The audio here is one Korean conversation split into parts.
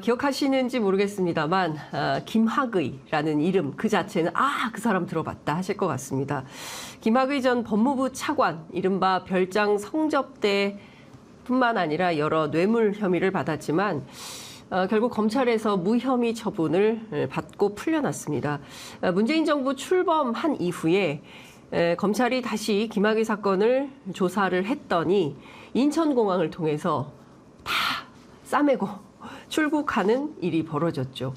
기억하시는지 모르겠습니다만 김학의라는 이름 그 자체는 그 사람 들어봤다 하실 것 같습니다. 김학의 전 법무부 차관, 이른바 별장 성접대뿐만 아니라 여러 뇌물 혐의를 받았지만 결국 검찰에서 무혐의 처분을 받고 풀려났습니다. 문재인 정부 출범한 이후에 검찰이 다시 김학의 사건을 조사를 했더니 인천공항을 통해서 다 싸매고 출국하는 일이 벌어졌죠.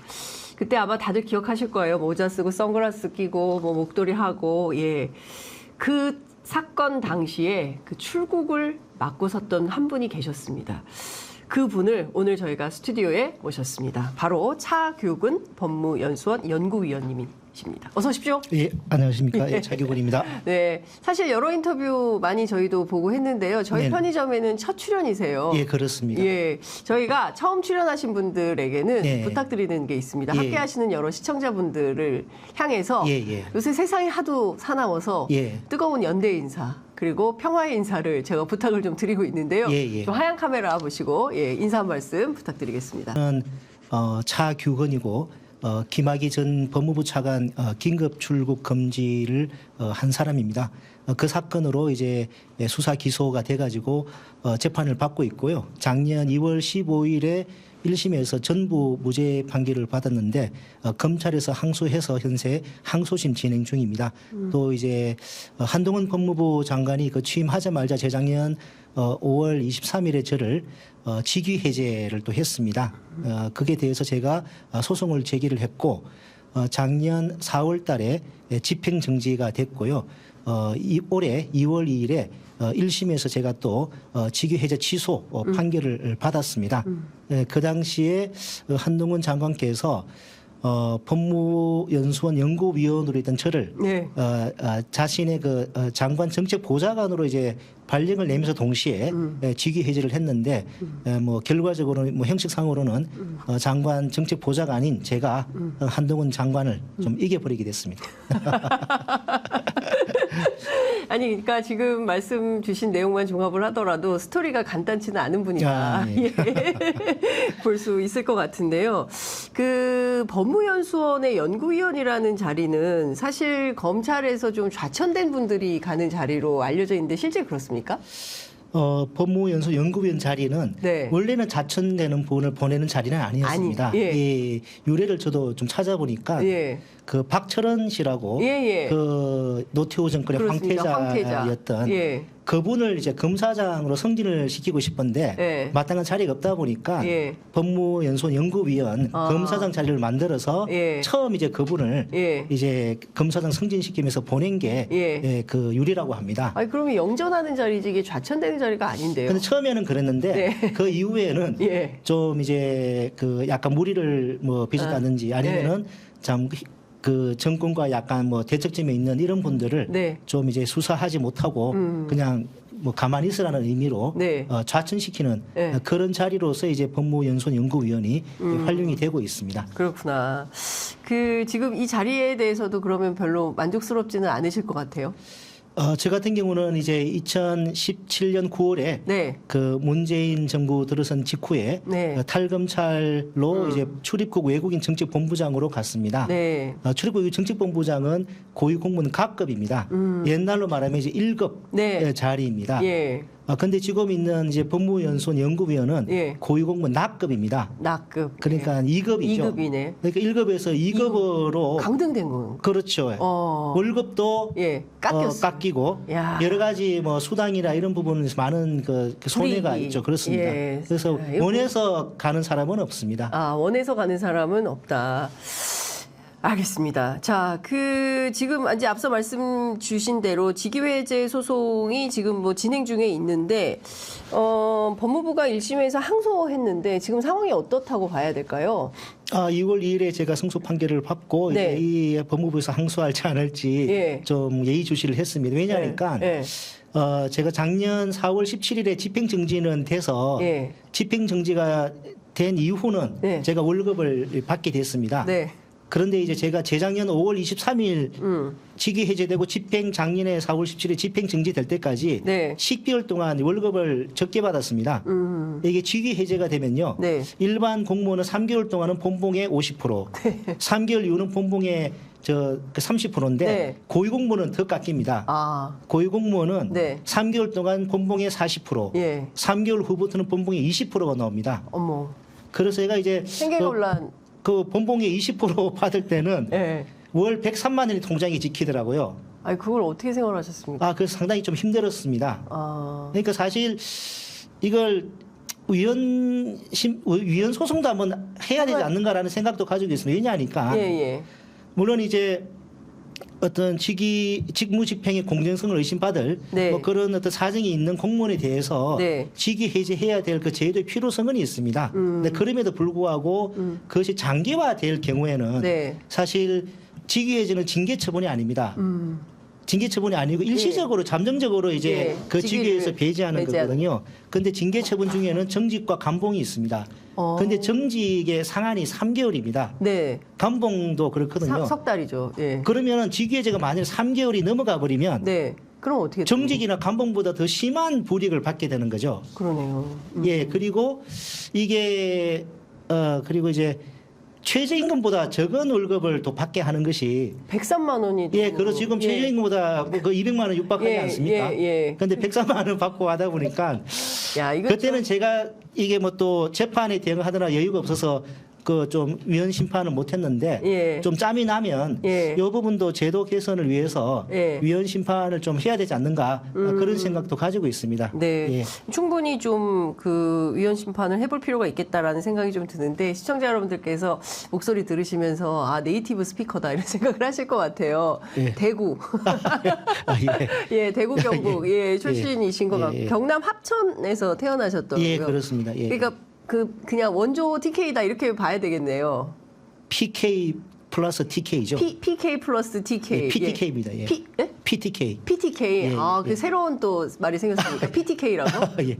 그때 아마 다들 기억하실 거예요. 모자 쓰고 선글라스 끼고 목도리 하고 그 사건 당시에 그 출국을 막고 섰던 한 분이 계셨습니다. 그 분을 오늘 저희가 스튜디오에 모셨습니다. 바로 차규근 법무연수원 연구위원님이십니다. 어서 오십시오. 예, 안녕하십니까. 예, 차규근입니다. 네, 사실 여러 인터뷰 많이 저희도 보고 했는데요. 저희 네. 편의점에는 첫 출연이세요. 예, 그렇습니다. 예, 저희가 처음 출연하신 분들에게는 네. 부탁드리는 게 있습니다. 예. 함께하시는 여러 시청자분들을 향해서 예. 요새 세상이 하도 사나워서 예. 뜨거운 연대 인사 그리고 평화의 인사를 제가 부탁을 좀 드리고 있는데요. 예. 좀 하얀 카메라 보시고 인사 한 말씀 부탁드리겠습니다. 저는 차규근이고 김학의 전 법무부 차관 긴급 출국 금지를 한 사람입니다. 그 사건으로 이제 수사 기소가 돼가지고 재판을 받고 있고요. 작년 2월 15일에 1심에서 전부 무죄 판결을 받았는데 검찰에서 항소해서 현재 항소심 진행 중입니다. 또 이제 한동훈 법무부 장관이 그 취임하자마자 재작년 5월 23일에 저를 직위 해제를 또 했습니다. 그게 대해서 제가 소송을 제기를 했고 작년 4월 달에 집행 정지가 됐고요. 올해 2월 2일에 1심에서 제가 또 직위 해제 취소 판결을 받았습니다. 그 당시에 한동훈 장관께서 법무연수원 연구위원으로 있던 저를 네. 자신의 그 장관 정책 보좌관으로 이제 발령을 내면서 동시에 직위 해제를 했는데 뭐 결과적으로는 뭐 형식상으로는 장관 정책 보좌가 아닌 제가 한동훈 장관을 좀 이겨버리게 됐습니다. 아니, 그러니까 지금 말씀 주신 내용만 종합을 하더라도 스토리가 간단치는 않은 분이다. 네. 볼 수 있을 것 같은데요. 그 법무연수원의 연구위원이라는 자리는 사실 검찰에서 좀 좌천된 분들이 가는 자리로 알려져 있는데 실제 그렇습니까? 법무연수 연구위원 자리는 네. 원래는 자천되는 분을 보내는 자리는 아니었습니다. 예, 유래를 저도 좀 찾아보니까 그 박철원 씨라고 그 노태우 정권의 황태자였던 그분을 이제 검사장으로 승진을 시키고 싶은데 마땅한 자리가 없다 보니까 법무연수원 연구위원 검사장 자리를 만들어서 처음 이제 그분을 이제 검사장 승진시키면서 보낸 게 그 유리라고 합니다. 아니, 그러면 영전하는 자리지 이게 좌천되는 자리가 아닌데요. 근데 처음에는 그랬는데 그 이후에는 좀 이제 그 약간 무리를 뭐 빚었다든지 아니면은 참 그 정권과 약간 뭐 대척점에 있는 이런 분들을 좀 이제 수사하지 못하고 그냥 뭐 가만히 있으라는 의미로 좌천시키는 그런 자리로서 이제 법무연수원 연구위원이 활용이 되고 있습니다. 그렇구나. 그 지금 이 자리에 대해서도 그러면 별로 만족스럽지는 않으실 것 같아요. 저 같은 경우는 이제 2017년 9월에 그 문재인 정부 들어선 직후에 탈검찰로 이제 출입국 외국인 정책본부장으로 갔습니다. 출입국 외국인 정책본부장은 고위공무원 갑급입니다. 옛날로 말하면 이제 1급 자리입니다. 근데 지금 있는 이제 법무연수원 연구위원은 고위공무원 낙급입니다. 낙급. 그러니까 2급이죠. 2급이네. 그러니까 1급에서 2급으로 강등된 거. 그렇죠. 월급도 깎이고 여러 가지 뭐 수당이나 이런 부분에서 많은 그 손해가 있죠. 그렇습니다. 그래서 원해서 가는 사람은 없습니다. 원해서 가는 사람은 없다. 알겠습니다. 자, 그 지금 이제 앞서 말씀 주신 대로 직위해제 소송이 지금 뭐 진행 중에 있는데 법무부가 1심에서 항소했는데 지금 상황이 어떻다고 봐야 될까요? 2월 2일에 제가 승소 판결을 받고 이제 이 법무부에서 항소할지 안 할지 좀 예의주시를 했습니다. 왜냐하니까 제가 작년 4월 17일에 집행정지는 돼서 집행정지가 된 이후는 제가 월급을 받게 됐습니다. 그런데 이제 제가 재작년 5월 23일 직위 해제되고 집행 작년에 4월 17일 집행 정지될 때까지 네. 10개월 동안 월급을 적게 받았습니다. 이게 직위 해제가 되면요. 네. 일반 공무원은 3개월 동안은 본봉의 50%, 3개월 이후는 본봉의 그 30%인데 네. 고위공무원은 더 깎입니다. 아, 고위공무원은 네. 3개월 동안 본봉의 40%, 예. 3개월 후부터는 본봉의 20%가 나옵니다. 어머. 그래서 제가 이제 생계곤란. 그 본봉의 20% 받을 때는 예. 월 103만 원이 통장에 지키더라고요. 아니, 그걸 어떻게 생활하셨습니까? 그래서 상당히 좀 힘들었습니다. 아, 그러니까 사실 이걸 위헌 소송도 한번 해야 되지 않는가라는 생각도 가지고 있습니다. 왜냐하니까 예, 예. 물론 이제 어떤 직무 집행의 공정성을 의심받을 네. 뭐 그런 어떤 사정이 있는 공무원에 대해서 네. 직위 해제해야 될 그 제도의 필요성은 있습니다. 근데 그럼에도 불구하고 그것이 장기화될 경우에는 네. 사실 직위 해제는 징계 처분이 아닙니다. 징계 처분이 아니고 일시적으로 잠정적으로 이제 예. 그 직위에서 배제하는 배제하는. 거거든요. 근데 징계 처분 중에는 정직과 감봉이 있습니다. 근데 정직의 상한이 3개월입니다. 네. 감봉도 그렇거든요. 석 달이죠. 예. 그러면 직위해제가 만약에 3개월이 넘어가 버리면 네. 그럼 어떻게 정직이나 감봉보다 더 심한 불이익을 받게 되는 거죠. 그러네요. 예, 그리고 이게 그리고 이제 최저임금보다 적은 월급을 또 받게 하는 것이 103만 원이 예, 그렇죠. 지금 최저임금보다 그 200만 원 육박하지 예, 않습니까? 예, 예. 근데 103만 원 받고 하다 보니까 야, 이거 그때는 제가 이게 뭐 또 재판에 대응하느라 여유가 없어서 그 좀 위헌 심판을 못 했는데 예. 좀 짬이 나면 예. 이 부분도 제도 개선을 위해서 예. 위헌 심판을 좀 해야 되지 않는가 그런 생각도 가지고 있습니다. 네, 예. 충분히 좀 그 위헌 심판을 해볼 필요가 있겠다라는 생각이 좀 드는데 시청자 여러분들께서 목소리 들으시면서 네이티브 스피커다 이런 생각을 하실 것 같아요. 예. 대구, 예. 예, 대구 경북 출신이신 것 같고 예. 경남 합천에서 태어나셨더라고요. 예, 그렇습니다. 예. 그러니까 그냥 원조 TK다 이렇게 봐야 되겠네요. PK 플러스 TK죠. PK 플러스 TK. 예, PTK입니다. 예. PTK. PTK. 예, 그 새로운 또 말이 생겼습니까? PTK라고? 예.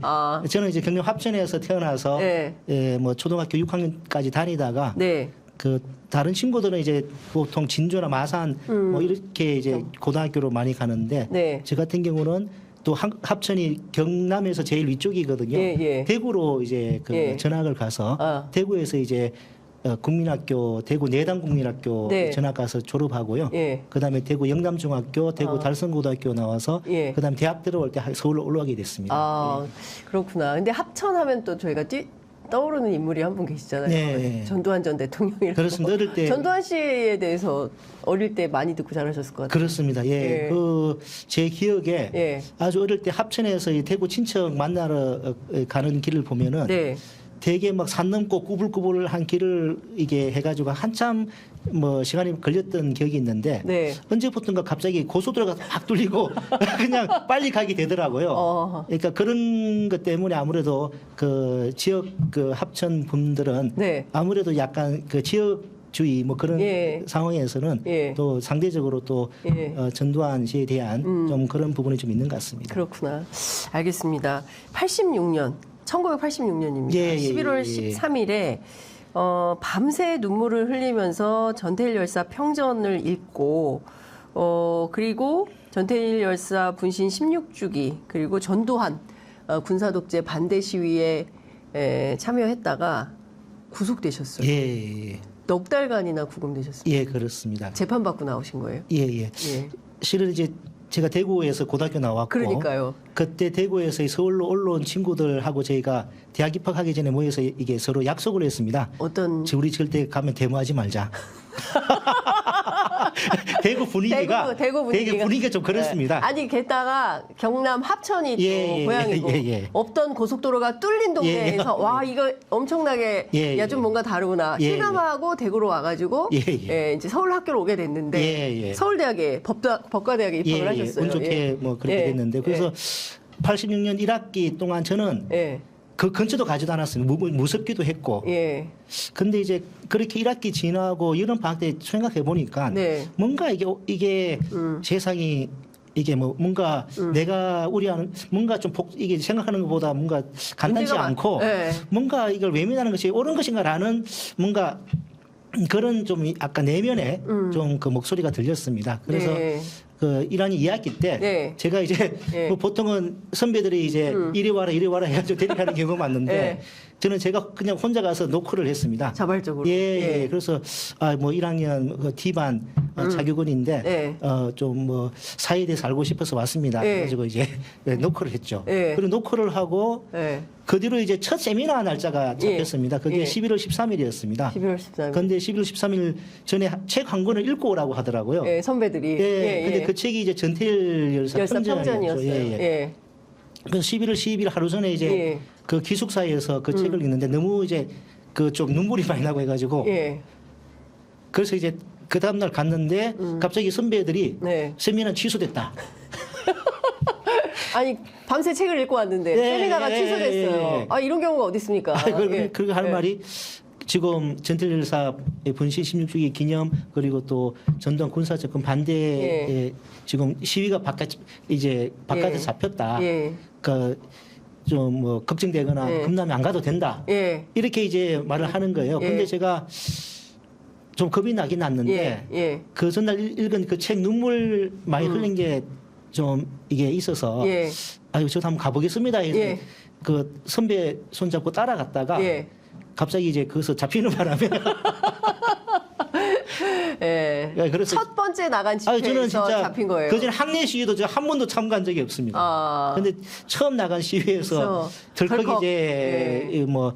저는 이제 경남 합천에서 태어나서 네. 뭐 초등학교 6학년까지 다니다가 네. 그 다른 친구들은 이제 보통 진주나 마산 뭐 이렇게 이제 고등학교로 많이 가는데 네. 저 같은 경우는 또 합천이 경남에서 제일 위쪽이거든요. 예, 예. 대구로 이제 그 예. 전학을 가서 대구에서 이제 국민학교 대구 내당 국민학교 네. 전학 가서 졸업하고요. 예. 그다음에 대구 영남중학교, 대구 달성고등학교 나와서 예. 그다음에 대학 들어올 때 서울로 올라가게 됐습니다. 그렇구나. 근데 합천하면 또 저희가 떠오르는 인물이 한 분 계시잖아요. 네. 전두환 전 대통령이라고. 그렇습니다. 어릴 때 전두환 씨에 대해서 어릴 때 많이 듣고 자라셨을 것 같아요. 그렇습니다. 예. 예. 그 제 기억에 예. 아주 어릴 때 합천에서 이 대구 친척 만나러 가는 길을 보면은 네. 되게 막 산 넘고 꾸불꾸불한 길을 이게 해가지고 한참 뭐 시간이 걸렸던 기억이 있는데 네. 언제부턴가 갑자기 고속도로가 확 뚫리고 그냥 빨리 가게 되더라고요. 그러니까 그런 것 때문에 아무래도 그 지역 그 합천 분들은 네. 아무래도 약간 그 지역 주의 뭐 그런 예. 상황에서는 예. 또 상대적으로 또 예. 전두환 씨에 대한 좀 그런 부분이 좀 있는 것 같습니다. 그렇구나. 알겠습니다. 1986년입니다. 예, 예, 11월 예. 13일에 밤새 눈물을 흘리면서 전태일 열사 평전을 읽고 그리고 전태일 열사 분신 16주기 그리고 전두환 군사독재 반대 시위에 참여했다가 구속되셨어요. 예, 넉 달간이나 구금되셨어요. 예, 그렇습니다. 재판받고 나오신 거예요. 예, 예. 예. 실은 이제 제가 대구에서 고등학교 나왔고 그러니까요. 그때 대구에서 서울로 올라온 친구들하고 저희가 대학 입학하기 전에 모여서 이게 서로 약속을 했습니다. 어떤 우리 절대 가면 데모하지 말자. 대구 분위기가 대구 분위기가 좀 그렇습니다. 네. 아니 게다가 경남 합천이 또 예, 고향이고 예. 없던 고속도로가 뚫린 동네에서 와 이거 엄청나게 야 좀 뭔가 다르구나 실감하고 대구로 와가지고 이제 서울 학교로 오게 됐는데 서울대학에 법과대학에 입학을 하셨어요. 운 좋게 뭐 그렇게 됐는데 그래서 86년 1학기 동안 저는 그 근처도 가지도 않았어요. 무섭기도 했고. 근데 이제 그렇게 1학기 지나고 이런 방학 때 생각해 보니까 뭔가 이게 세상이 이게 뭐 뭔가 내가 우려하는 뭔가 좀 이게 생각하는 것보다 뭔가 간단치 않고 뭔가 이걸 외면하는 것이 옳은 것인가라는 뭔가 그런 좀 아까 내면에 좀 그 목소리가 들렸습니다. 그래서 네. 그 1학년 2학기 때 네. 제가 이제 네. 뭐 보통은 선배들이 이제 이리 와라 해가지고 데리하는 경우가 많는데 네. 저는 제가 그냥 혼자 가서 노크를 했습니다. 자발적으로. 예. 그래서 뭐 1학년 그 D반 자교근인데 네. 좀 뭐 사회에 대해서 알고 싶어서 왔습니다. 네. 그래가지고 이제 노크를 했죠. 네. 그리고 노크를 하고 네. 그 뒤로 이제 첫 세미나 날짜가 잡혔습니다. 그게 예. 11월 13일이었습니다. 11월 13일. 근데 11월 13일 전에 책 한 권을 읽고 오라고 하더라고요. 예, 선배들이. 예, 근데 그 책이 이제 전태일 열사 편전이었어요. 편전이었죠. 예. 그래서 11월 12일 하루 전에 이제 예. 그 기숙사에서 그 책을 읽는데 너무 이제 그 좀 눈물이 많이 나고 해가지고 예. 그래서 이제 그 다음날 갔는데 갑자기 선배들이 네. 세미나 취소됐다. 아니 밤새 책을 읽고 왔는데 예, 세미나가 예, 취소됐어요. 예. 아 이런 경우가 어디 있습니까? 그리고 할 예. 말이 지금 전태일 열사의 분신 16주기 기념 그리고 또 전두환 군사적군 반대에 예. 지금 시위가 이제 바깥에 예. 잡혔다. 예. 그 좀 뭐 걱정되거나 예. 금남에 안 가도 된다. 예. 이렇게 이제 말을 하는 거예요. 예. 근데 제가 좀 겁이 나긴 났는데 예. 예. 그 전날 읽은 그 책 눈물 많이 흘린 게 좀 이게 있어서 예. 아유 저도 한번 가보겠습니다 해서 예. 그 선배 손잡고 따라갔다가 예. 갑자기 이제 거기서 잡히는 바람에 예. 그래서 첫 번째 나간 아니, 집회에서 저는 진짜 잡힌 거예요. 그전에 학내 시위도 제가 한 번도 참가한 적이 없습니다. 아. 근데 처음 나간 시위에서 덜컥 덜컥. 이제 예. 뭐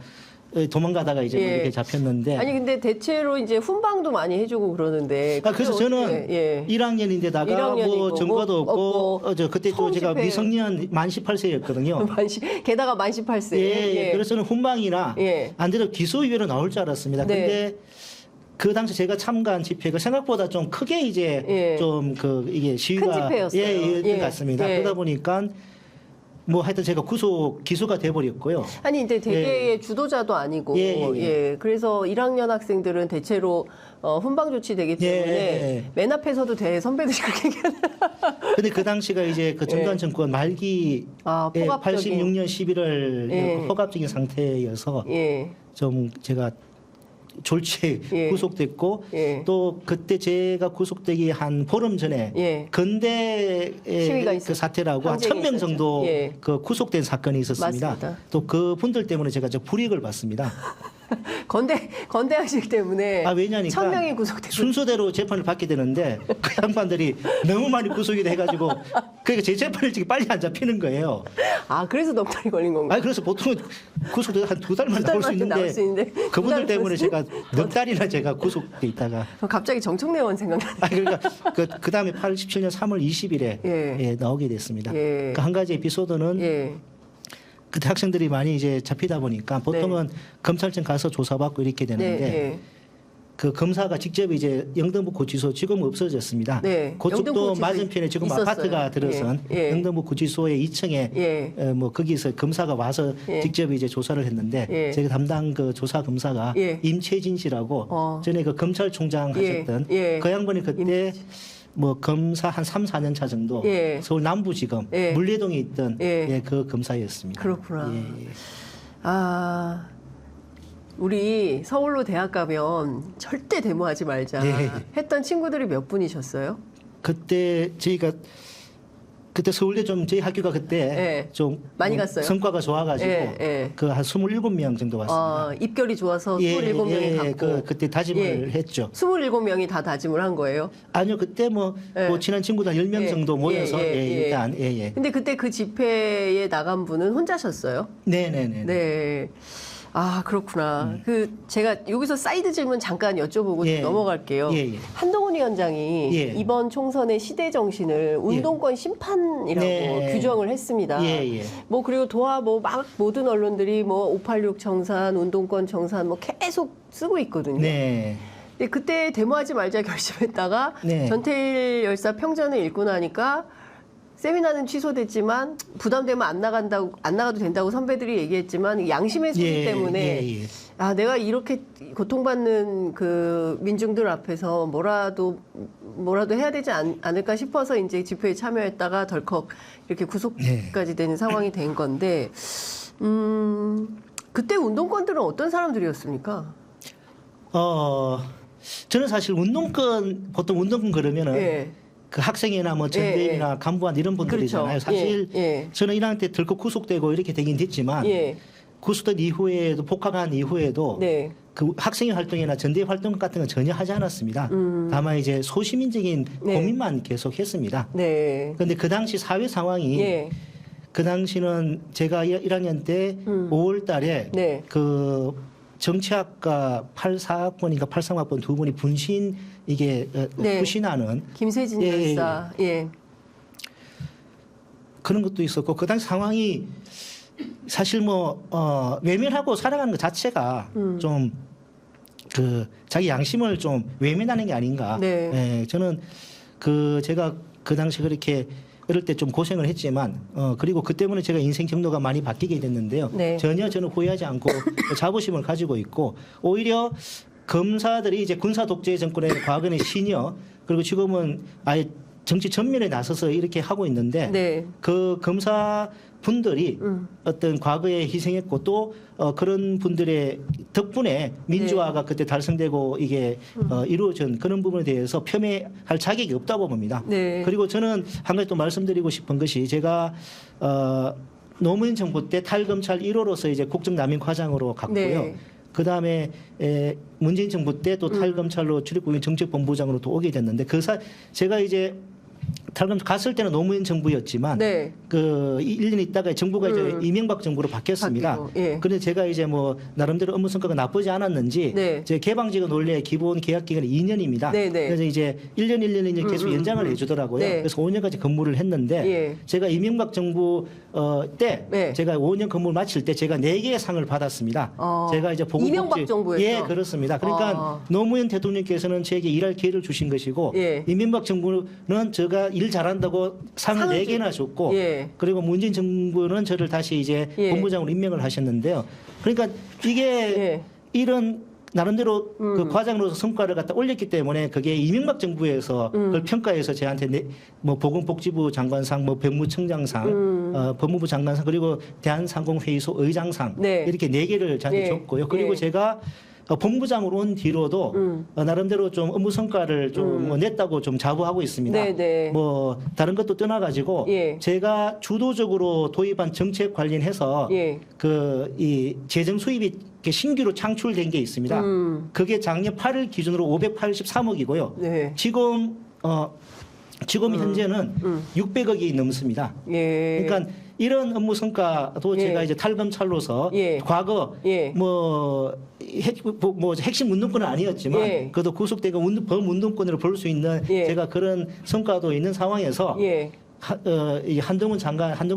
도망가다가 이제 뭐 예. 이렇게 잡혔는데 아니 근데 대체로 이제 훈방도 많이 해주고 그러는데. 그래서 그게 저는 어떻게- 예. 1학년인데다가 1학년이고 뭐 전과도 없고 없고 저 그때 또 처음 제가 집회. 미성년 만 18세였거든요. 게다가 만 18세. 예, 그래서 저는 훈방이나 예. 안 돼도 기소유예로 나올 줄 알았습니다. 네. 근데 그 당시 제가 참가한 집회가 생각보다 좀 크게 이제 예. 좀 그 이게 시위가 큰 집회였어요. 예, 예. 같습니다. 예. 그러다 보니까 뭐 하여튼 제가 기소가 돼 버렸고요. 아니 근데 대개의 주도자도 아니고 예. 그래서 1학년 학생들은 대체로 훈방 조치되기 때문에 예. 맨 앞에서도 대 선배들이 그렇게 얘기하는. 근데 그 당시가 이제 그 전두환 예. 정권 말기 아, 포갑적인. 86년 11월 예. 허갑적인 상태여서 예. 좀 제가 졸지에 예. 구속됐고 예. 또 그때 제가 구속되기 한 보름 전에 예. 건대 시위가 그 있었- 사태라고 한 항쟁이 1000명 있었죠. 정도 예. 그 구속된 사건이 있었습니다. 맞습니다. 또 그 분들 때문에 제가 불이익을 받습니다. 건대 학생 때문에 아 왜냐니까 1000명이 구속되고 순서대로 재판을 받게 되는데 그 양반들이 너무 많이 구속이 돼가지고 그러니까 제 재판 일찍이 빨리 안 잡히는 거예요. 아 그래서 넉 달이 걸린 건가요? 아니 그래서 보통은 구속돼서 한 2달만 나올 수 나올 수 있는데 있는데 그분들 두 때문에 달 제가 넉 달이나 제가 구속돼 있다가 갑자기 정청래원 생각나네. 아 그러니까 그 다음에 87년 3월 20일에 예. 나오게 됐습니다. 예. 그 한 가지 에피소드는 예. 그때 학생들이 많이 이제 잡히다 보니까 보통은 검찰청 가서 조사받고 이렇게 되는데 네. 그 검사가 직접 이제 영등포 구치소 지금 없어졌습니다. 네. 그쪽도 영등포 구치소 맞은편에 지금 있었어요. 아파트가 들어선 예. 영등포 구치소의 2층에 예. 뭐 거기서 검사가 와서 예. 직접 이제 조사를 했는데 예. 제가 담당 그 조사 검사가 예. 임채진 씨라고 전에 그 검찰총장 예. 하셨던 예. 그 양반이 그때 뭐 검사 한 3, 4년 차 정도 예. 서울 남부지검 예. 물레동에 있던 예. 그 검사였습니다. 그렇구나. 예, 예. 아, 우리 서울로 대학 가면 절대 데모하지 말자 예. 했던 친구들이 몇 분이셨어요? 그때 저희가 그때 서울대 좀 저희 학교가 그때 예. 좀 많이 갔어요? 성과가 좋아가지고 예, 예. 그 한 27명 정도 왔습니다. 입결이 좋아서 27명이 갔고 그때 다짐을 예. 했죠. 27명이 다 다짐을 한 거예요? 아니요, 그때 뭐 예. 친한 친구들 한 10명 예. 정도 모여서 예, 예, 예. 일단 예. 근데 그때 그 집회에 나간 분은 혼자셨어요? 네네네. 네. 아, 그렇구나. 제가 여기서 사이드 질문 잠깐 여쭤보고 예. 넘어갈게요. 예, 예. 한동훈 위원장이 예. 이번 총선의 시대 정신을 운동권 심판이라고 네. 규정을 했습니다. 예, 예. 뭐 그리고 막 모든 언론들이 뭐 586 정산, 운동권 정산 뭐 계속 쓰고 있거든요. 네. 근데 그때 데모하지 말자 결심했다가 네. 전태일 열사 평전을 읽고 나니까 세미나는 취소됐지만 부담되면 안 나가도 된다고 선배들이 얘기했지만 양심의 소리 때문에 아 내가 이렇게 고통받는 그 민중들 앞에서 뭐라도 해야 되지 않을까 싶어서 이제 집회에 참여했다가 덜컥 이렇게 구속까지 되는 상황이 된 건데 그때 운동권들은 어떤 사람들이었습니까? 저는 사실 운동권 보통 운동권 그러면은 예. 그 학생이나 뭐 전대인이나 간부한 이런 분들이잖아요. 그렇죠. 사실 예. 저는 1학년 때 덜컥 구속되고 이렇게 되긴 됐지만 예. 구속된 이후에도 복학한 이후에도 네. 그 학생회 활동이나 전대 활동 같은 건 전혀 하지 않았습니다. 다만 이제 소시민적인 네. 고민만 계속 했습니다. 네. 그런데 그 당시 사회 상황이 예. 그 당시는 제가 1학년 때 5월 달에 네. 그 정치학과 84학번인가 83학번 두 분이 분신 이게 네. 부신하는 김세진 예, 열사. 예. 그런 것도 있었고 그 당시 상황이 사실 뭐 외면하고 살아가는 것 자체가 좀 그 자기 양심을 좀 외면하는 게 아닌가. 네. 예, 저는 그 제가 그 당시 그렇게 어릴 때 좀 고생을 했지만 그리고 그 때문에 제가 인생 경로가 많이 바뀌게 됐는데요. 네. 전혀 저는 후회하지 않고 자부심을 가지고 있고 오히려 검사들이 이제 군사 독재 정권의 과거의 시녀 그리고 지금은 아예 정치 전면에 나서서 이렇게 하고 있는데 네. 그 검사 분들이 어떤 과거에 희생했고 또 그런 분들의 덕분에 민주화가 그때 달성되고 이게 이루어진 그런 부분에 대해서 폄훼할 자격이 없다고 봅니다. 네. 그리고 저는 한 가지 또 말씀드리고 싶은 것이 제가 노무현 정부 때 탈검찰 1호로서 이제 국정남용과장으로 갔고요. 네. 그 다음에 문재인 정부 때 또 탈검찰로 출입국인 정책본부장으로 또 오게 됐는데 제가 이제 탈검찰 갔을 때는 노무현 정부였지만 네. 그 1년 있다가 정부가 이제 이명박 정부로 바뀌었습니다. 바뀌고, 예. 그런데 제가 이제 뭐 나름대로 업무 성과가 나쁘지 않았는지 네. 제 개방직은 원래 기본 계약 기간이 2년입니다. 네, 네. 그래서 이제 1년 계속 연장을 해주더라고요. 네. 그래서 5년까지 근무를 했는데 예. 제가 이명박 정부 때 네. 제가 5년 근무를 마칠 때 제가 4개의 상을 받았습니다. 제가 이제 보건복지 이명박 정부에서? 예, 그렇습니다. 그러니까 노무현 대통령께서는 제게 일할 기회를 주신 것이고 예. 이명박 정부는 제가 일 잘한다고 상을 상을 4개나 줬고 예. 그리고 문재인 정부는 저를 다시 이제 예. 본부장으로 임명을 하셨는데요. 그러니까 이게 예. 이런 나름대로 그 과장으로서 성과를 갖다 올렸기 때문에 그게 이명박 정부에서 그걸 평가해서 저한테 뭐 보건복지부 장관상, 뭐 병무청장상, 법무부 장관상 그리고 대한상공회의소 의장상 네. 이렇게 4개를 저한테 예. 줬고요. 그리고 예. 제가 본부장으로 온 뒤로도 나름대로 좀 업무 성과를 좀 냈다고 좀 자부하고 있습니다. 네, 네. 뭐 다른 것도 떠나가지고 예. 제가 주도적으로 도입한 정책 관련해서 예. 그 이 재정 수입이 이렇게 신규로 창출된 게 있습니다. 그게 작년 8월 기준으로 583억이고요. 네. 지금 현재는 600억이 넘습니다. 예. 그러니까 이런 업무 성과도 예. 제가 이제 탈검찰로서 예. 과거 예. 뭐 핵심 운동권은 아니었지만 예. 그래도 구속되고 범운동권으로 볼 수 있는 예. 제가 그런 성과도 있는 상황에서 예. 이 한동훈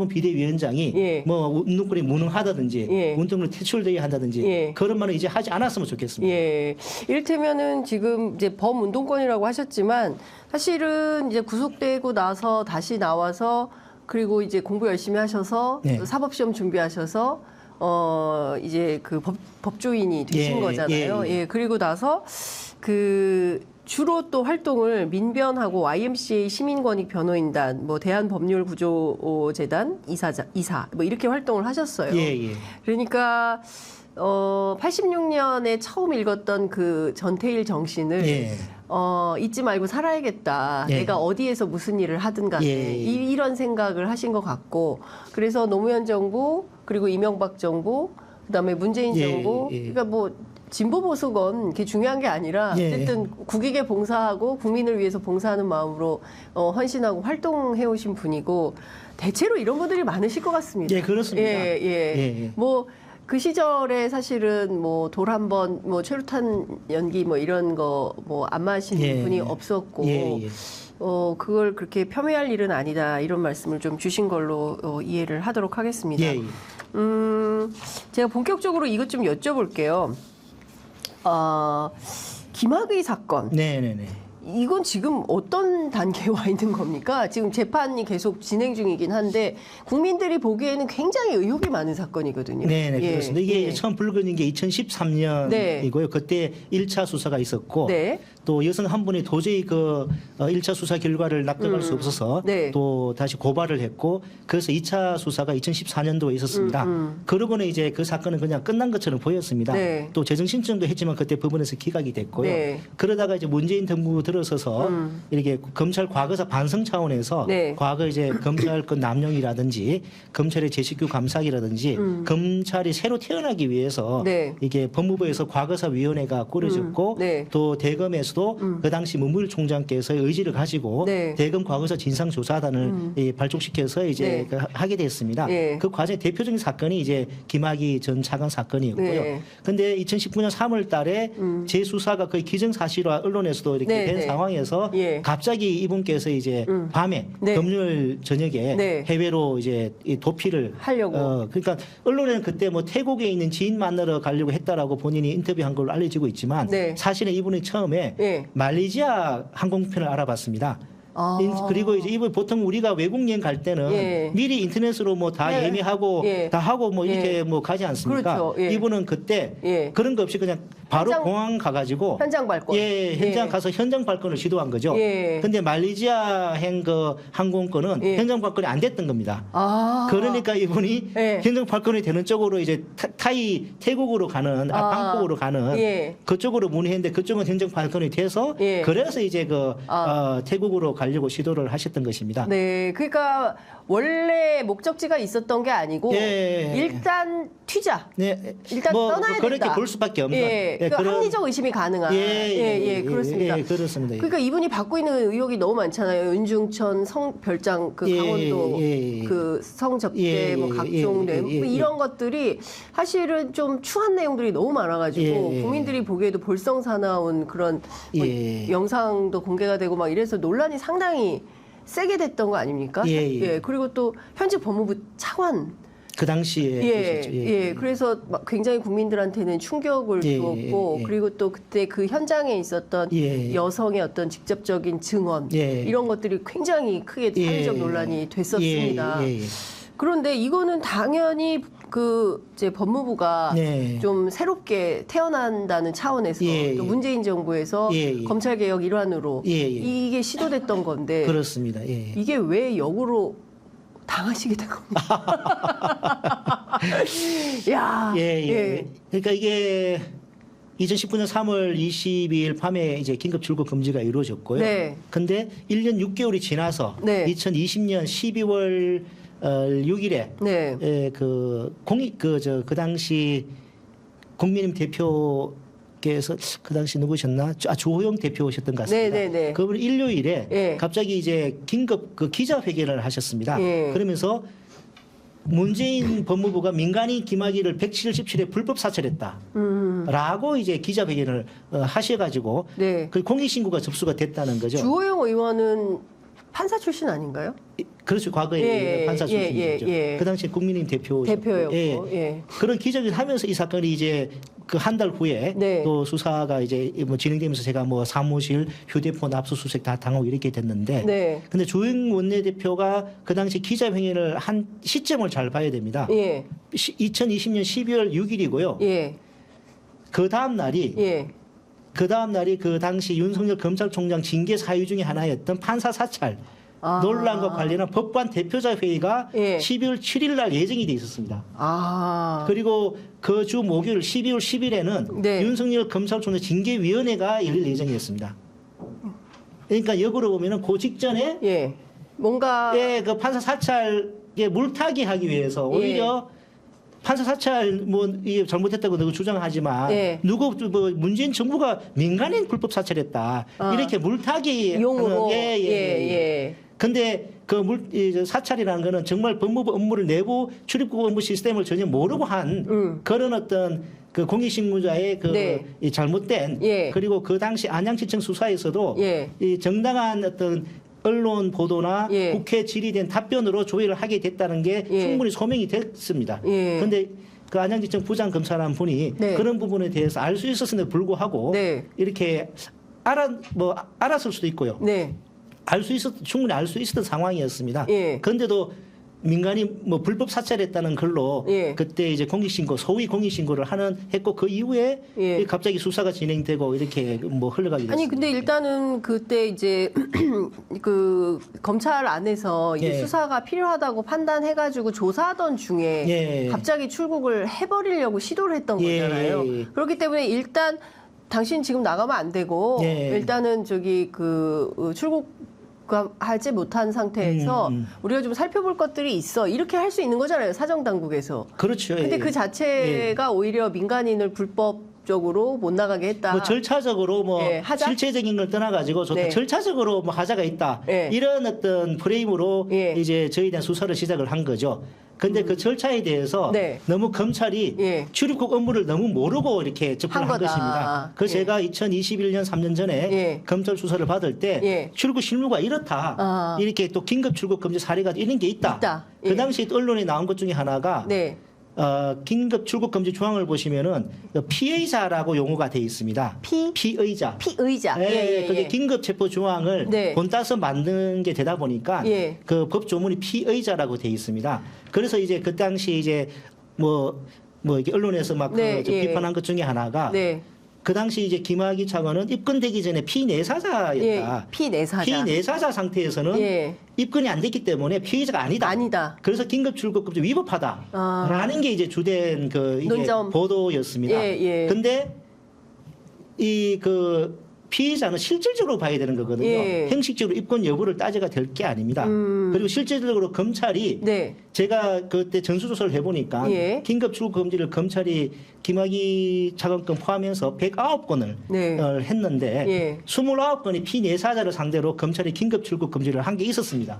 비대위원장이 예. 뭐 운동권이 무능하다든지 예. 운동권을 퇴출되게 한다든지 예. 그런 말은 이제 하지 않았으면 좋겠습니다. 예. 이를테면은 지금 이제 범운동권이라고 하셨지만 사실은 이제 구속되고 나서 다시 나와서 그리고 이제 공부 열심히 하셔서 네. 사법시험 준비하셔서 이제 그 법조인이 되신 예, 거잖아요. 예, 예. 그리고 나서 그 주로 또 활동을 민변하고 YMCA 시민권익 변호인단, 뭐 대한법률구조재단 이사 뭐 이렇게 활동을 하셨어요. 예, 예. 그러니까 86년에 처음 읽었던 그 전태일 정신을 예. 잊지 말고 살아야겠다. 예. 내가 어디에서 무슨 일을 하든 간에 예. 이런 생각을 하신 것 같고 그래서 노무현 정부 그리고 이명박 정부 그다음에 문재인 예. 정부 예. 그러니까 뭐 진보 보수건 그게 중요한 게 아니라 예. 어쨌든 국익에 봉사하고 국민을 위해서 봉사하는 마음으로 헌신하고 활동해 오신 분이고 대체로 이런 분들이 많으실 것 같습니다. 예, 그렇습니다. 예, 예. 예. 뭐 그 시절에 사실은 뭐 돌 한 번, 뭐 최루탄 연기 뭐 이런 거 뭐 안 마시는 예. 분이 없었고 예, 예. 그걸 그렇게 폄훼할 일은 아니다 이런 말씀을 좀 주신 걸로 이해를 하도록 하겠습니다. 예, 예. 제가 본격적으로 이것 좀 여쭤볼게요. 김학의 사건. 네, 네, 네. 이건 지금 어떤 단계에 와 있는 겁니까? 지금 재판이 계속 진행 중이긴 한데 국민들이 보기에는 굉장히 의혹이 많은 사건이거든요. 네, 예. 그렇습니다. 이게 예. 처음 불거진 게 2013년이고요. 그때 1차 수사가 있었고 네. 또 여성 한 분이 도저히 그 1차 수사 결과를 납득할 수 없어서 네. 또 다시 고발을 했고 그래서 2차 수사가 2014년도에 있었습니다. 그러고는 이제 그 사건은 그냥 끝난 것처럼 보였습니다. 네. 또 재정 신청도 했지만 그때 법원에서 기각이 됐고요. 네. 그러다가 이제 문재인 정부 들어서서 이렇게 검찰 과거사 반성 차원에서 네. 과거 이제 검찰권 남용이라든지 검찰의 제식규 감사기라든지 검찰이 새로 태어나기 위해서 네. 이게 법무부에서 과거사 위원회가 꾸려졌고 네. 또 대검에서도 그 당시 문무일 총장께서의 의지를 가지고 네. 대검 과거사 진상조사단을 발족시켜서 이제 네. 하게 됐습니다. 예. 그 과정의 대표적인 사건이 이제 김학의 전 차관 사건이었고요. 네. 근데 2019년 3월 달에 재수사가 거의 기정사실화 언론에서도 이렇게 네, 된 네. 상황에서 예. 갑자기 이분께서 이제 밤에 네. 금요일 저녁에 네. 해외로 이제 이 도피를 하려고. 그러니까 언론에는 그때 뭐 태국에 있는 지인 만나러 가려고 했다라고 본인이 인터뷰한 걸로 알려지고 있지만 네. 사실은 이분이 처음에 예. 말레이시아 항공편을 알아봤습니다. 아. 그리고 이제 이분 보통 우리가 외국 여행 갈 때는 예. 미리 인터넷으로 뭐 다 네. 예매하고 예. 다 하고 뭐 이렇게 예. 뭐 가지 않습니까? 그렇죠. 예. 이분은 그때 예. 그런 거 없이 그냥 바로 현장- 공항 가가지고 현장 발권. 예, 현장 예. 가서 현장 발권을 시도한 거죠. 예. 근데 말레이시아행 그 항공권은 예. 현장 발권이 안 됐던 겁니다. 아. 그러니까 이분이 예. 현장 발권이 되는 쪽으로 이제 태국으로 가는 아. 방콕으로 가는 예. 그쪽으로 문의했는데 그쪽은 현장 발권이 돼서 예. 그래서 이제 그 아. 태국으로 가려고 시도를 하셨던 것입니다. 네, 그러니까 원래 목적지가 있었던 게 아니고 예. 일단 튀자. 네, 일단 뭐 떠나야 그렇게 된다. 볼 수밖에 없는. 예, 그 그런- 합리적 의심이 가능한. 그렇습니다. 예, 그렇습니다. 예. 그러니까 이분이 받고 있는 의혹이 너무 많잖아요. 윤중천 별장 그 예, 강원도 예, 예. 그 성접대 예, 뭐 예, 각종 예, 뇌물 예, 예. 이런 것들이 사실은 좀 추한 내용들이 너무 많아가지고 예, 예. 국민들이 보기에도 볼썽사나운 그런 뭐 예. 영상도 공개가 되고 막 이래서 논란이 상당히 세게 됐던 거 아닙니까? 예. 그리고 또 현직 법무부 차관 그 당시에 그랬었죠. 그래서 막 굉장히 국민들한테는 충격을 예, 주었고 예. 그리고 또 그때 그 현장에 있었던 예. 여성의 어떤 직접적인 증언 예. 이런 것들이 굉장히 크게 사회적 예. 논란이 됐었습니다. 예. 그런데 이거는 당연히 그 이제 법무부가 네. 좀 새롭게 태어난다는 차원에서 예, 또 예. 문재인 정부에서 예, 예. 검찰 개혁 일환으로 예, 예. 이게 시도됐던 건데 그렇습니다. 예. 이게 왜 역으로 당하시게 된 겁니까? 야, 그러니까 이게 2019년 3월 22일 밤에 이제 긴급 출국 금지가 이루어졌고요. 네. 근데 1년 6개월이 지나서 네. 2020년 12월 6일에 네. 그 당시 국민의힘 대표께서 그 당시 누구셨나? 조호영 대표셨던 것 같습니다. 네. 그분 일요일에 예. 갑자기 이제 긴급 그 기자회견을 하셨습니다. 예. 그러면서 문재인 법무부가 민간인 김학의를 177회 불법 사찰했다. 라고 이제 기자회견을 하셔가지고 네. 그 공익신고가 접수가 됐다는 거죠. 주호영 의원은 판사 출신 아닌가요? 그렇죠. 과거에 판사 출신이죠. 예. 그 당시 국민의힘 대표였고. 예. 그런 기자회견을 하면서 이 사건이 이제 그 한 달 후에 네. 또 수사가 이제 뭐 진행되면서 제가 뭐 사무실, 휴대폰 압수수색 다 당하고 이렇게 됐는데. 네. 근데 조영 원내대표가 그 당시 기자회견을 한 시점을 잘 봐야 됩니다. 예. 2020년 12월 6일이고요. 예. 그 다음 날이 예. 그 당시 윤석열 검찰총장 징계 사유 중에 하나였던 판사 사찰 아. 논란과 관련한 법관 대표자 회의가 예. 12월 7일 날 예정이 돼 있었습니다. 아. 그리고 그 주 목요일 12월 10일에는 네. 윤석열 검찰총장 징계위원회가 열릴 예정이었습니다. 그러니까 역으로 보면은 그 직전에 예. 뭔가 그 판사 사찰에 물타기 하기 위해서 오히려 판사 사찰 뭐 이게 잘못했다고 누구 주장하지만 예. 누구 뭐 문재인 정부가 민간인 불법 사찰했다 이렇게 물타기 용으로 하는 예. 근데 그 사찰이라는 거는 정말 법무부 업무를 내부 출입국 업무 시스템을 전혀 모르고 한 그런 어떤 그 공익신고자의 그 네. 이 잘못된 예. 그리고 그 당시 안양시청 수사에서도 예. 이 정당한 어떤 언론 보도나 예. 국회 질의된 답변으로 조회를 하게 됐다는 게 예. 충분히 소명이 됐습니다. 예. 그런데 그 안양지청 부장 검사란 분이 네. 그런 부분에 대해서 알 수 있었음에도 불구하고 네. 이렇게 알았을 수도 있고요. 네. 충분히 알 수 있었던 상황이었습니다. 예. 그런데도 민간이 뭐 불법 사찰했다는 걸로 예. 그때 이제 소위 공익신고를 했고 그 이후에 예. 갑자기 수사가 진행되고 이렇게 뭐 흘러가게 됐습니다. 아니 근데 일단은 그때 이제 그 검찰 안에서 이제 예. 수사가 필요하다고 판단해가지고 조사하던 중에 예. 갑자기 출국을 해버리려고 시도를 했던 예. 거잖아요. 그렇기 때문에 일단 당신 지금 나가면 안 되고 예. 일단은 저기 그 출국 하지 못한 상태에서 우리가 좀 살펴볼 것들이 있어 이렇게 할 수 있는 거잖아요, 사정 당국에서. 그렇죠. 근데 예. 그 자체가 오히려 민간인을 불법적으로 못 나가게 했다. 뭐 절차적으로 뭐 예, 하자? 실체적인 걸 떠나가지고 네. 절차적으로 뭐 하자가 있다. 예. 이런 어떤 프레임으로 예. 이제 저희에 대한 수사를 시작을 한 거죠. 근데 그 절차에 대해서 네. 너무 검찰이 예. 출입국 업무를 너무 모르고 이렇게 접근한 한 거다. 것입니다. 그 예. 제가 2021년 3년 전에 예. 검찰 수사를 받을 때 예. 출국 실무가 이렇다. 아. 이렇게 또 긴급 출국 금지 사례가 이런 게 있다. 예. 그 당시 언론에 나온 것 중에 하나가 네. 긴급 출국 금지 조항을 보시면은 피의자라고 용어가 돼 있습니다. 피의자. 피의자. 그게 긴급 체포 조항을 네. 본따서 만든 게 되다 보니까 예. 그 법 조문이 피의자라고 돼 있습니다. 그래서 이제 그 당시 이제 뭐 이렇게 언론에서 막 네, 예. 비판한 것 중에 하나가 네. 그 당시 이제 김학의 차관은 입건되기 전에 피내사자였다. 예. 피내사자. 피내사자 상태에서는 예. 입건이 안 됐기 때문에 피의자가 아니다. 아니다. 그래서 긴급 출국 금지 위법하다라는 게 이제 주된 그 이게 논점. 보도였습니다. 예, 예. 근데 이 그 피의자는 실질적으로 봐야 되는 거거든요. 예. 형식적으로 입건 여부를 따져가 될 게 아닙니다. 그리고 실질적으로 검찰이 네. 제가 그때 전수조사를 해보니까 예. 긴급 출국 금지를 검찰이 김학의 차관건 포함해서 109건을 네. 했는데 예. 29건이 피내사자를 상대로 검찰이 긴급 출국 금지를 한 게 있었습니다.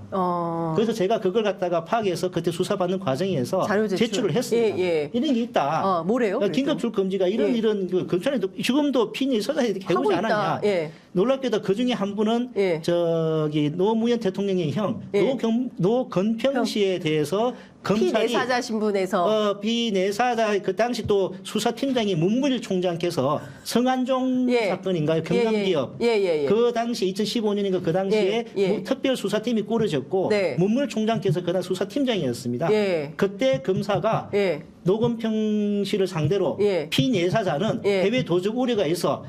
그래서 제가 그걸 갖다가 파악해서 그때 수사받는 과정에서 자료 제출을 했습니다. 예, 예. 이런 게 있다. 뭐래요? 그러니까 긴급 출국 금지가 이런 예. 이런 그 검찰에도 지금도 피내사자에 이렇게 하고 해오지 있다. 않았냐. 예. 놀랍게도 그 중에 한 분은 예. 저기 노무현 대통령의 형 예. 노건평 씨에 대해서 검찰이 피내사자 신분에서 피내사자 그 당시 또 수사팀장이 문무일 총장께서 성안종 예. 사건인가요? 경남기업. 예. 그 당시 2015년인가 그 당시에 예. 특별 수사팀이 꾸려졌고 네. 문무일 총장께서 그당 수사팀장이었습니다. 예. 그때 검사가 예. 노건평 씨를 상대로 예. 피내사자는 예. 해외 도적 우려가 있어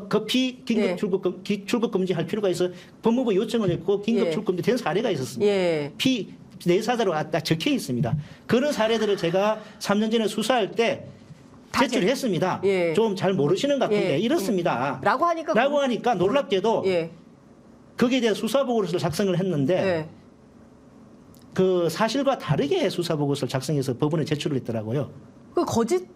급히 긴급 예. 출국 금지할 필요가 있어 법무부 요청을 했고 긴급 예. 출국 금지 된 사례가 있었습니다. 예. 피내사자로 딱 적혀 있습니다. 그런 사례들을 제가 3년 전에 수사할 때 다 제출했습니다. 예. 좀 잘 모르시는 것 같은데 예. 이렇습니다. 라고 하니까 라고 하니까 놀랍게도 예. 거기에 대한 수사 보고서를 작성을 했는데 예. 그 사실과 다르게 수사 보고서를 작성해서 법원에 제출을 했더라고요. 그 거짓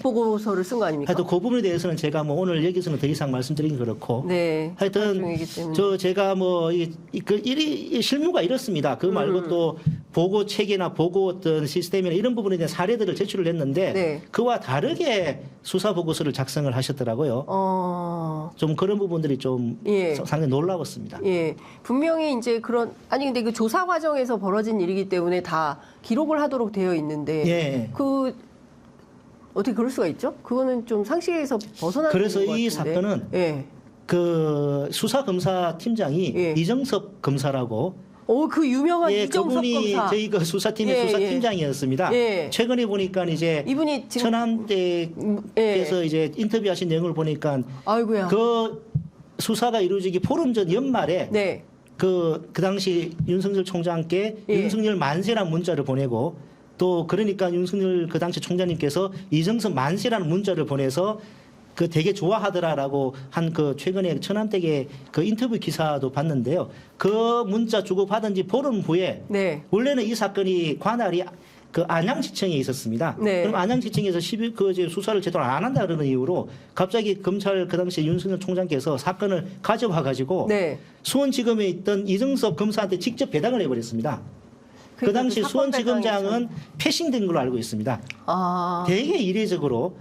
보고서를 쓴 거 아닙니까? 하여튼 그 부분에 대해서는 제가 뭐 오늘 여기서는 더 이상 말씀드리긴 그렇고 네. 하여튼 중이기 때문에. 제가 뭐 이 실무가 이렇습니다. 그 말고 또 보고 체계나 보고 어떤 시스템이나 이런 부분에 대한 사례들을 제출을 했는데 네. 그와 다르게 수사 보고서를 작성을 하셨더라고요. 좀 그런 부분들이 좀 예. 상당히 놀라웠습니다. 예. 분명히 이제 아니 근데 그 조사 과정에서 벌어진 일이기 때문에 다 기록을 하도록 되어 있는데 예. 어떻게 그럴 수가 있죠? 그거는 좀 상식에서 벗어나는 그래서 것 이 같은데. 사건은 예. 그 수사검사 팀장이 예. 이정섭 검사라고 그 유명한 이정섭 그분이 검사. 저희 그 수사팀의 예, 수사팀장이었습니다. 예. 최근에 보니까 이제 이분이 지금 천안대에서 이제 인터뷰하신 내용을 보니까 아이고야. 그 수사가 이루어지기 보름 전 연말에 네. 그 당시 윤석열 총장께 예. 윤석열 만세라는 문자를 보내고 또 그러니까 윤석열 그 당시 총장님께서 이정섭 만세라는 문자를 보내서 그 되게 좋아하더라라고 한 그 최근에 천안댁의 그 인터뷰 기사도 봤는데요. 그 문자 주고받은 지 보름 후에 네. 원래는 이 사건이 관할이 그 안양지청에 있었습니다. 네. 그럼 안양지청에서 수사를 제대로 안 한다 그러는 이유로 갑자기 검찰 그 당시 윤석열 총장께서 사건을 가져와 가지고 네. 수원지검에 있던 이정섭 검사한테 직접 배당을 해버렸습니다. 그 그러니까 당시 그 사건 수원지검장은 패싱된 걸로 알고 있습니다. 되게 이례적으로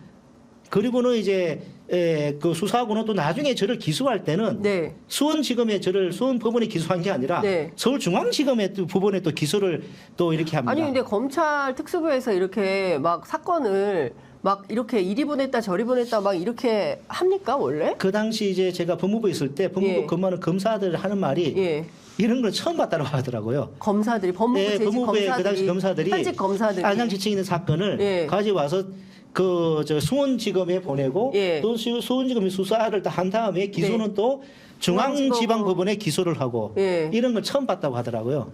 그리고는 이제 그 수사하고는 또 나중에 저를 기소할 때는 네. 수원지검에 수원법원에 기소한 게 아니라 네. 서울중앙지검에 또 법원에 또 기소를 또 이렇게 합니다. 아니 근데 검찰 특수부에서 이렇게 막 사건을 막 이렇게 이리 보냈다 저리 보냈다 막 이렇게 합니까 원래? 그 당시 이제 제가 법무부에 있을 때 법무부 예. 근무하는 검사들 하는 말이 예. 이런 걸 처음 봤다고 하더라고요. 검사들이 법무부 네, 재직 법무부의 검사들이 그 당시 검사들이 현직 검사들이 안양지청에 있는 사건을 예. 가져와서 그 저 수원지검에 보내고 예. 또 수원지검이 수사를 다 한 다음에 기소는 네. 또 중앙지방법원에 기소를 하고 예. 이런 걸 처음 봤다고 하더라고요.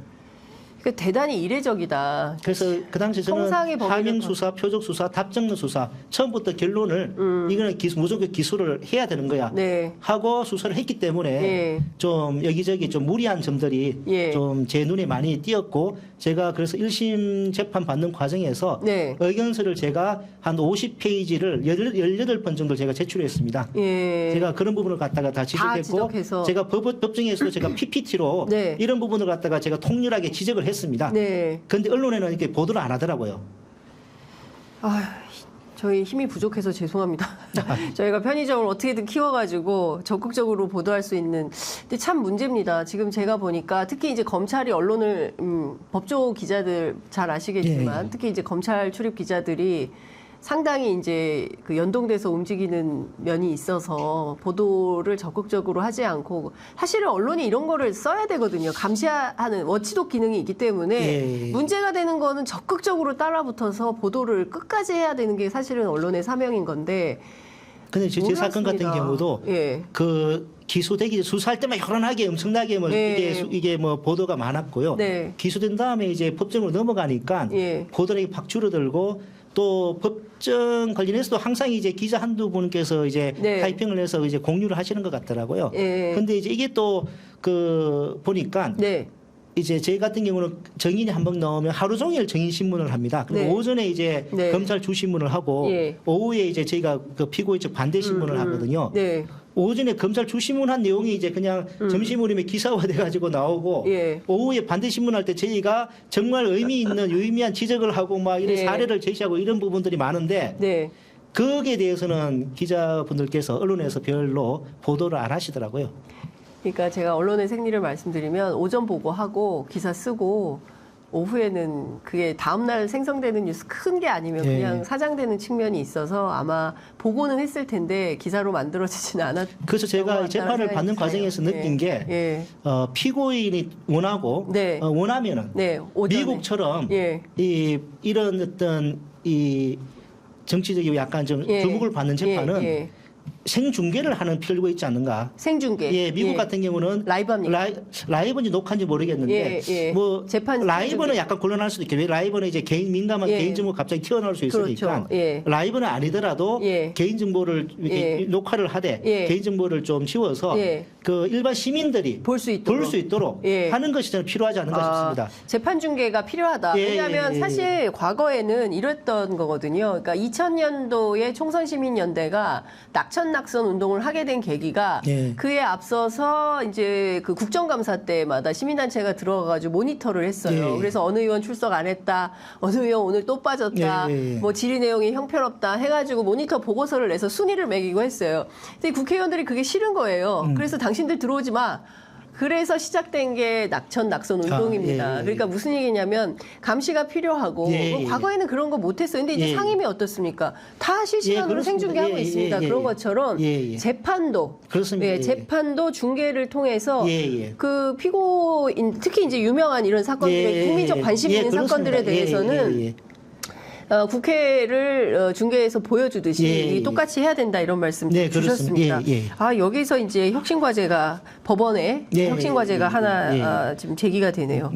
그 대단히 이례적이다. 그래서 그 당시 저는 형상의 범위를 하명 수사, 표적 수사, 답정너 수사 처음부터 결론을 이거는 무조건 기소를 해야 되는 거야 네. 하고 수사를 했기 때문에 예. 좀 여기저기 좀 무리한 점들이 예. 좀 제 눈에 많이 띄었고 제가 그래서 1심 재판 받는 과정에서 네. 의견서를 제가 한 50페이지를 18번 정도 제가 제출했습니다. 예. 제가 그런 부분을 갖다가 다 지적했고 지적해서. 제가 법정에서도 제가 PPT로 네. 이런 부분을 갖다가 제가 통렬하게 지적을 했습니다. 네. 그런데 언론에는 이렇게 보도를 안 하더라고요. 아, 저희 힘이 부족해서 죄송합니다. 저희가 편의점을 어떻게든 키워가지고 적극적으로 보도할 수 있는. 근데 참 문제입니다. 지금 제가 보니까 특히 이제 검찰이 언론을 법조 기자들 잘 아시겠지만 예. 특히 이제 검찰 출입 기자들이 상당히 이제 그 연동돼서 움직이는 면이 있어서 보도를 적극적으로 하지 않고 사실은 언론이 이런 거를 써야 되거든요. 감시하는 워치독 기능이 있기 때문에 예. 문제가 되는 거는 적극적으로 따라붙어서 보도를 끝까지 해야 되는 게 사실은 언론의 사명인 건데 근데 제 사건 같은 몰랐습니다. 경우도 예. 그 기소되기 수사할 때만 현란하게 엄청나게 뭐 네. 이게 뭐 보도가 많았고요. 네. 기소된 다음에 이제 법정으로 넘어가니까 예. 보도량이 팍 줄어들고 또 법정 관련해서도 항상 이제 기자 한두 분께서 이제 네. 타이핑을 해서 이제 공유를 하시는 것 같더라고요. 예. 근데 이제 이게 또 그 보니까 네. 이제 저희 같은 경우는 정인이 한번 나오면 하루 종일 정인 신문을 합니다. 그리고 네. 오전에 이제 네. 검찰 주신문을 하고 예. 오후에 이제 저희가 그 피고인 측 반대 신문을 하거든요. 네. 오전에 검찰 주신문 한 내용이 이제 그냥 점심으로면 기사화돼 가지고 나오고 예. 오후에 반대 신문 할 때 저희가 정말 의미 있는 유의미한 지적을 하고 막 이런 예. 사례를 제시하고 이런 부분들이 많은데 네. 거기에 대해서는 기자분들께서 언론에서 별로 보도를 안 하시더라고요. 그러니까 제가 언론의 생리를 말씀드리면 오전 보고하고 기사 쓰고 오후에는 그게 다음날 생성되는 뉴스 큰 게 아니면 예. 그냥 사장되는 측면이 있어서 아마 보고는 했을 텐데 기사로 만들어지지는 않았. 그래서 제가 이 재판을 받는 과정에서 느낀 게 예. 피고인이 원하고 네. 원하면은 네. 오전에. 미국처럼 예. 이런 어떤 이 정치적이고 약간 좀 예. 주목을 받는 재판은 예. 생중계를 하는 필요가 있지 않는가? 생중계. 예, 미국 같은 경우는 라이브 합니까? 라이브인지 녹화인지 모르겠는데 예, 예. 뭐 재판 라이브는 생중계. 약간 곤란할 수도 있겠죠. 왜 라이브는 이제 개인 민감한 예. 개인 정보 갑자기 튀어나올 수 있으니까 그렇죠. 예. 라이브는 아니더라도 예. 개인 정보를 이렇게 예. 녹화를 하되 예. 개인 정보를 좀 지워서 예. 그 일반 시민들이 볼 수 있도록. 예. 하는 것이 저는 필요하지 않은가 싶습니다. 재판 중계가 필요하다. 예, 왜냐하면 예, 예. 사실 과거에는 이랬던 거거든요. 그러니까 2000년도에 총선시민연대가 낙천낙선 운동을 하게 된 계기가 예. 그에 앞서서 이제 그 국정감사 때마다 시민단체가 들어가가지고 모니터를 했어요. 예. 그래서 어느 의원 출석 안 했다, 어느 의원 오늘 또 빠졌다, 예, 예. 뭐 질의 내용이 형편없다 해가지고 모니터 보고서를 내서 순위를 매기고 했어요. 근데 국회의원들이 그게 싫은 거예요. 그래서 당신들 들어오지 마. 그래서 시작된 게 낙천 낙선 운동입니다. 예, 예. 그러니까 무슨 얘기냐면 감시가 필요하고 예, 뭐 예. 과거에는 그런 거 못했어요. 근데 이제 예. 상임위 어떻습니까? 다 실시간으로 그렇습니다. 생중계하고 예, 있습니다. 예, 예. 그런 것처럼 예, 예. 재판도 그렇습니다. 예, 예. 재판도 중계를 통해서 예, 예. 그 피고인 특히 이제 유명한 이런 사건들의 예, 국민적 관심 있는 그렇습니다. 사건들에 대해서는 예, 예. 국회를 중계에서 보여주듯이 예, 예. 똑같이 해야 된다 이런 말씀 네, 주셨습니다. 그렇습니다. 예, 예. 아 여기서 이제 혁신과제가 법원에 예, 혁신과제가 예, 하나 예, 예. 지금 제기가 되네요.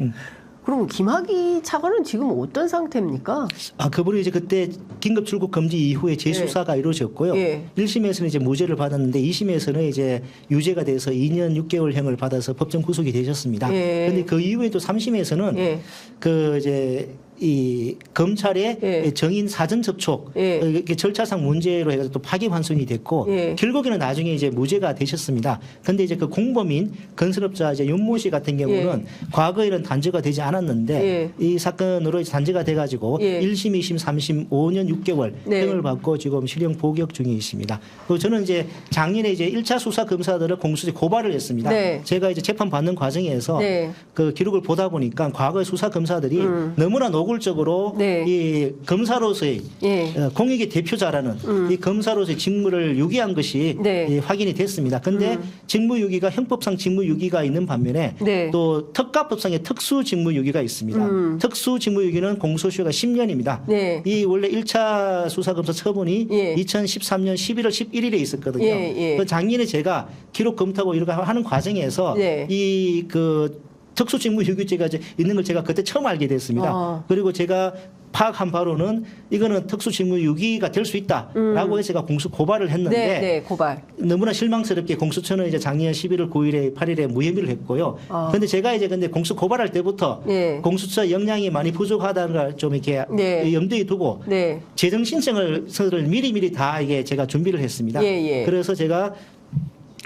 그럼 김학의 차관은 지금 어떤 상태입니까? 그분이 이제 그때 긴급 출국 금지 이후에 재수사가 이루어졌고요. 예. 1심에서는 이제 무죄를 받았는데 2심에서는 이제 유죄가 돼서 2년 6개월형을 받아서 법정 구속이 되셨습니다. 예. 그런데 그 이후에 또 3심에서는 예. 그 이제 이 검찰의 예. 정인 사전 접촉 예. 이렇게 절차상 문제로 해서 또 파기환송이 됐고 예. 결국에는 나중에 이제 무죄가 되셨습니다. 그런데 이제 그 공범인 건설업자 이제 윤모 씨 같은 경우는 과거에는 단죄가 되지 않았는데 예. 이 사건으로 이제 단죄가 돼가지고 예. 1심, 2심, 3심 5년 6개월 네. 형을 받고 지금 실형 복역 중에 있습니다. 그리고 저는 이제 작년에 이제 1차 수사 검사들을 공수처에 고발을 했습니다. 네. 제가 이제 재판 받는 과정에서 네. 그 기록을 보다 보니까 과거의 수사 검사들이 너무나 노골 노골적으로 네. 이 검사로서의 예. 공익의 대표자라는 이 검사로서의 직무를 유기한 것이 네. 예, 확인이 됐습니다. 근데 직무유기가 형법상 직무유기가 있는 반면에 네. 또 특가법상의 특수직무유기가 있습니다. 특수직무유기는 공소시효가 10년입니다. 네. 이 원래 1차 수사검사 처분이 예. 2013년 11월 11일에 있었거든요. 예, 예. 그 작년에 제가 기록 검토하고 이런 거 하는 과정에서 네. 이 그 특수직무유기죄가 이제 있는 걸 제가 그때 처음 알게 됐습니다. 그리고 제가 파악한 바로는 이거는 특수직무유기가 될 수 있다라고 해서 제가 공수 고발을 했는데 네, 네, 고발. 너무나 실망스럽게 공수처는 이제 작년 11월 9일에 8일에 무혐의를 했고요. 그런데 제가 이제 근데 공수 고발할 때부터 네. 공수처 역량이 많이 부족하다는 걸 좀 이렇게 네. 염두에 두고 네. 재정 신청을 미리미리 다 이게 제가 준비를 했습니다. 예, 예. 그래서 제가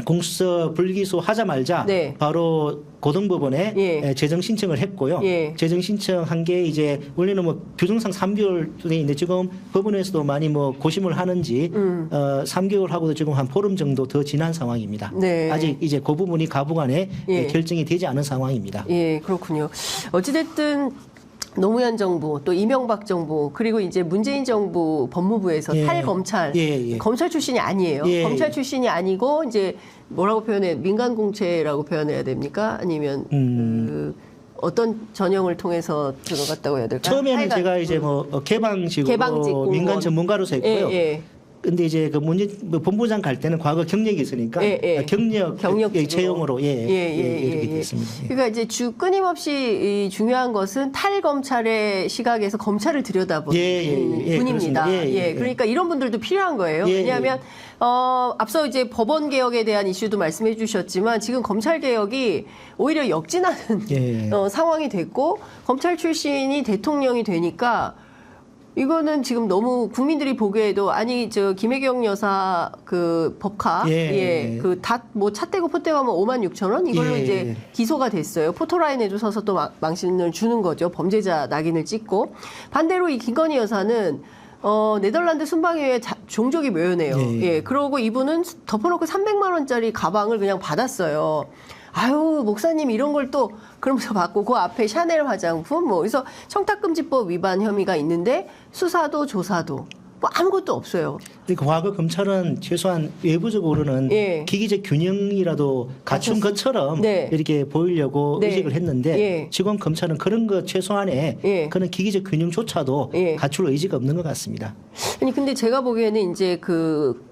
공수처 불기소 하자마자 네. 바로 고등법원에 예. 재정 신청을 했고요. 예. 재정 신청한 게 이제 원래는 뭐 규정상 3개월 돼 있는데 지금 법원에서도 많이 뭐 고심을 하는지 3개월 하고도 지금 한 보름 정도 더 지난 상황입니다. 네. 아직 이제 그 부분이 가부간에 예. 결정이 되지 않은 상황입니다. 예, 그렇군요. 어찌됐든 노무현 정부 또 이명박 정부 그리고 이제 문재인 정부 법무부에서 예. 탈검찰 예, 예. 검찰 출신이 아니에요. 예. 검찰 출신이 아니고 이제 뭐라고 표현해 민간 공채라고 표현해야 됩니까? 아니면 그 어떤 전형을 통해서 들어갔다고 해야 될까요? 처음에는 하여간, 제가 이제 뭐 개방직으로 개방직 공무원. 민간 전문가로서 했고요. 예, 예. 근데 이제 그 본부장 갈 때는 과거 경력이 있으니까 예, 예. 경력직으로. 채용으로 이렇게 됐습니다. 예. 그러니까 이제 끊임없이 이 중요한 것은 탈검찰의 시각에서 검찰을 들여다보는 예, 분입니다. 그렇습니다. 예. 그러니까 이런 분들도 필요한 거예요. 예, 왜냐하면 앞서 이제 법원 개혁에 대한 이슈도 말씀해 주셨지만 지금 검찰 개혁이 오히려 역진하는 예. 상황이 됐고 검찰 출신이 대통령이 되니까 이거는 지금 너무 국민들이 보기에도 아니 저 김혜경 여사 그 법카 그 다 뭐 차 떼고 포 떼고 하면 56,000원 이걸로 예. 이제 기소가 됐어요. 포토라인에도 서서 또 망신을 주는 거죠. 범죄자 낙인을 찍고 반대로 이 김건희 여사는 네덜란드 순방에 종족이 묘연해요. 예. 그러고 이분은 덮어놓고 300만 원짜리 가방을 그냥 받았어요. 아유 목사님 이런 걸 또 그러면서 받고 그 앞에 샤넬 화장품 뭐 그래서 청탁금지법 위반 혐의가 있는데 수사도 조사도 뭐 아무것도 없어요. 그러니까 과거 검찰은 최소한 외부적으로는 예. 기기적 균형이라도 갖춘 것처럼 네. 이렇게 보이려고 네. 의식을 했는데 예. 지금 검찰은 그런 것 최소한의 예. 그런 기기적 균형조차도 예. 갖출 의지가 없는 것 같습니다. 아니 근데 제가 보기에는 이제 그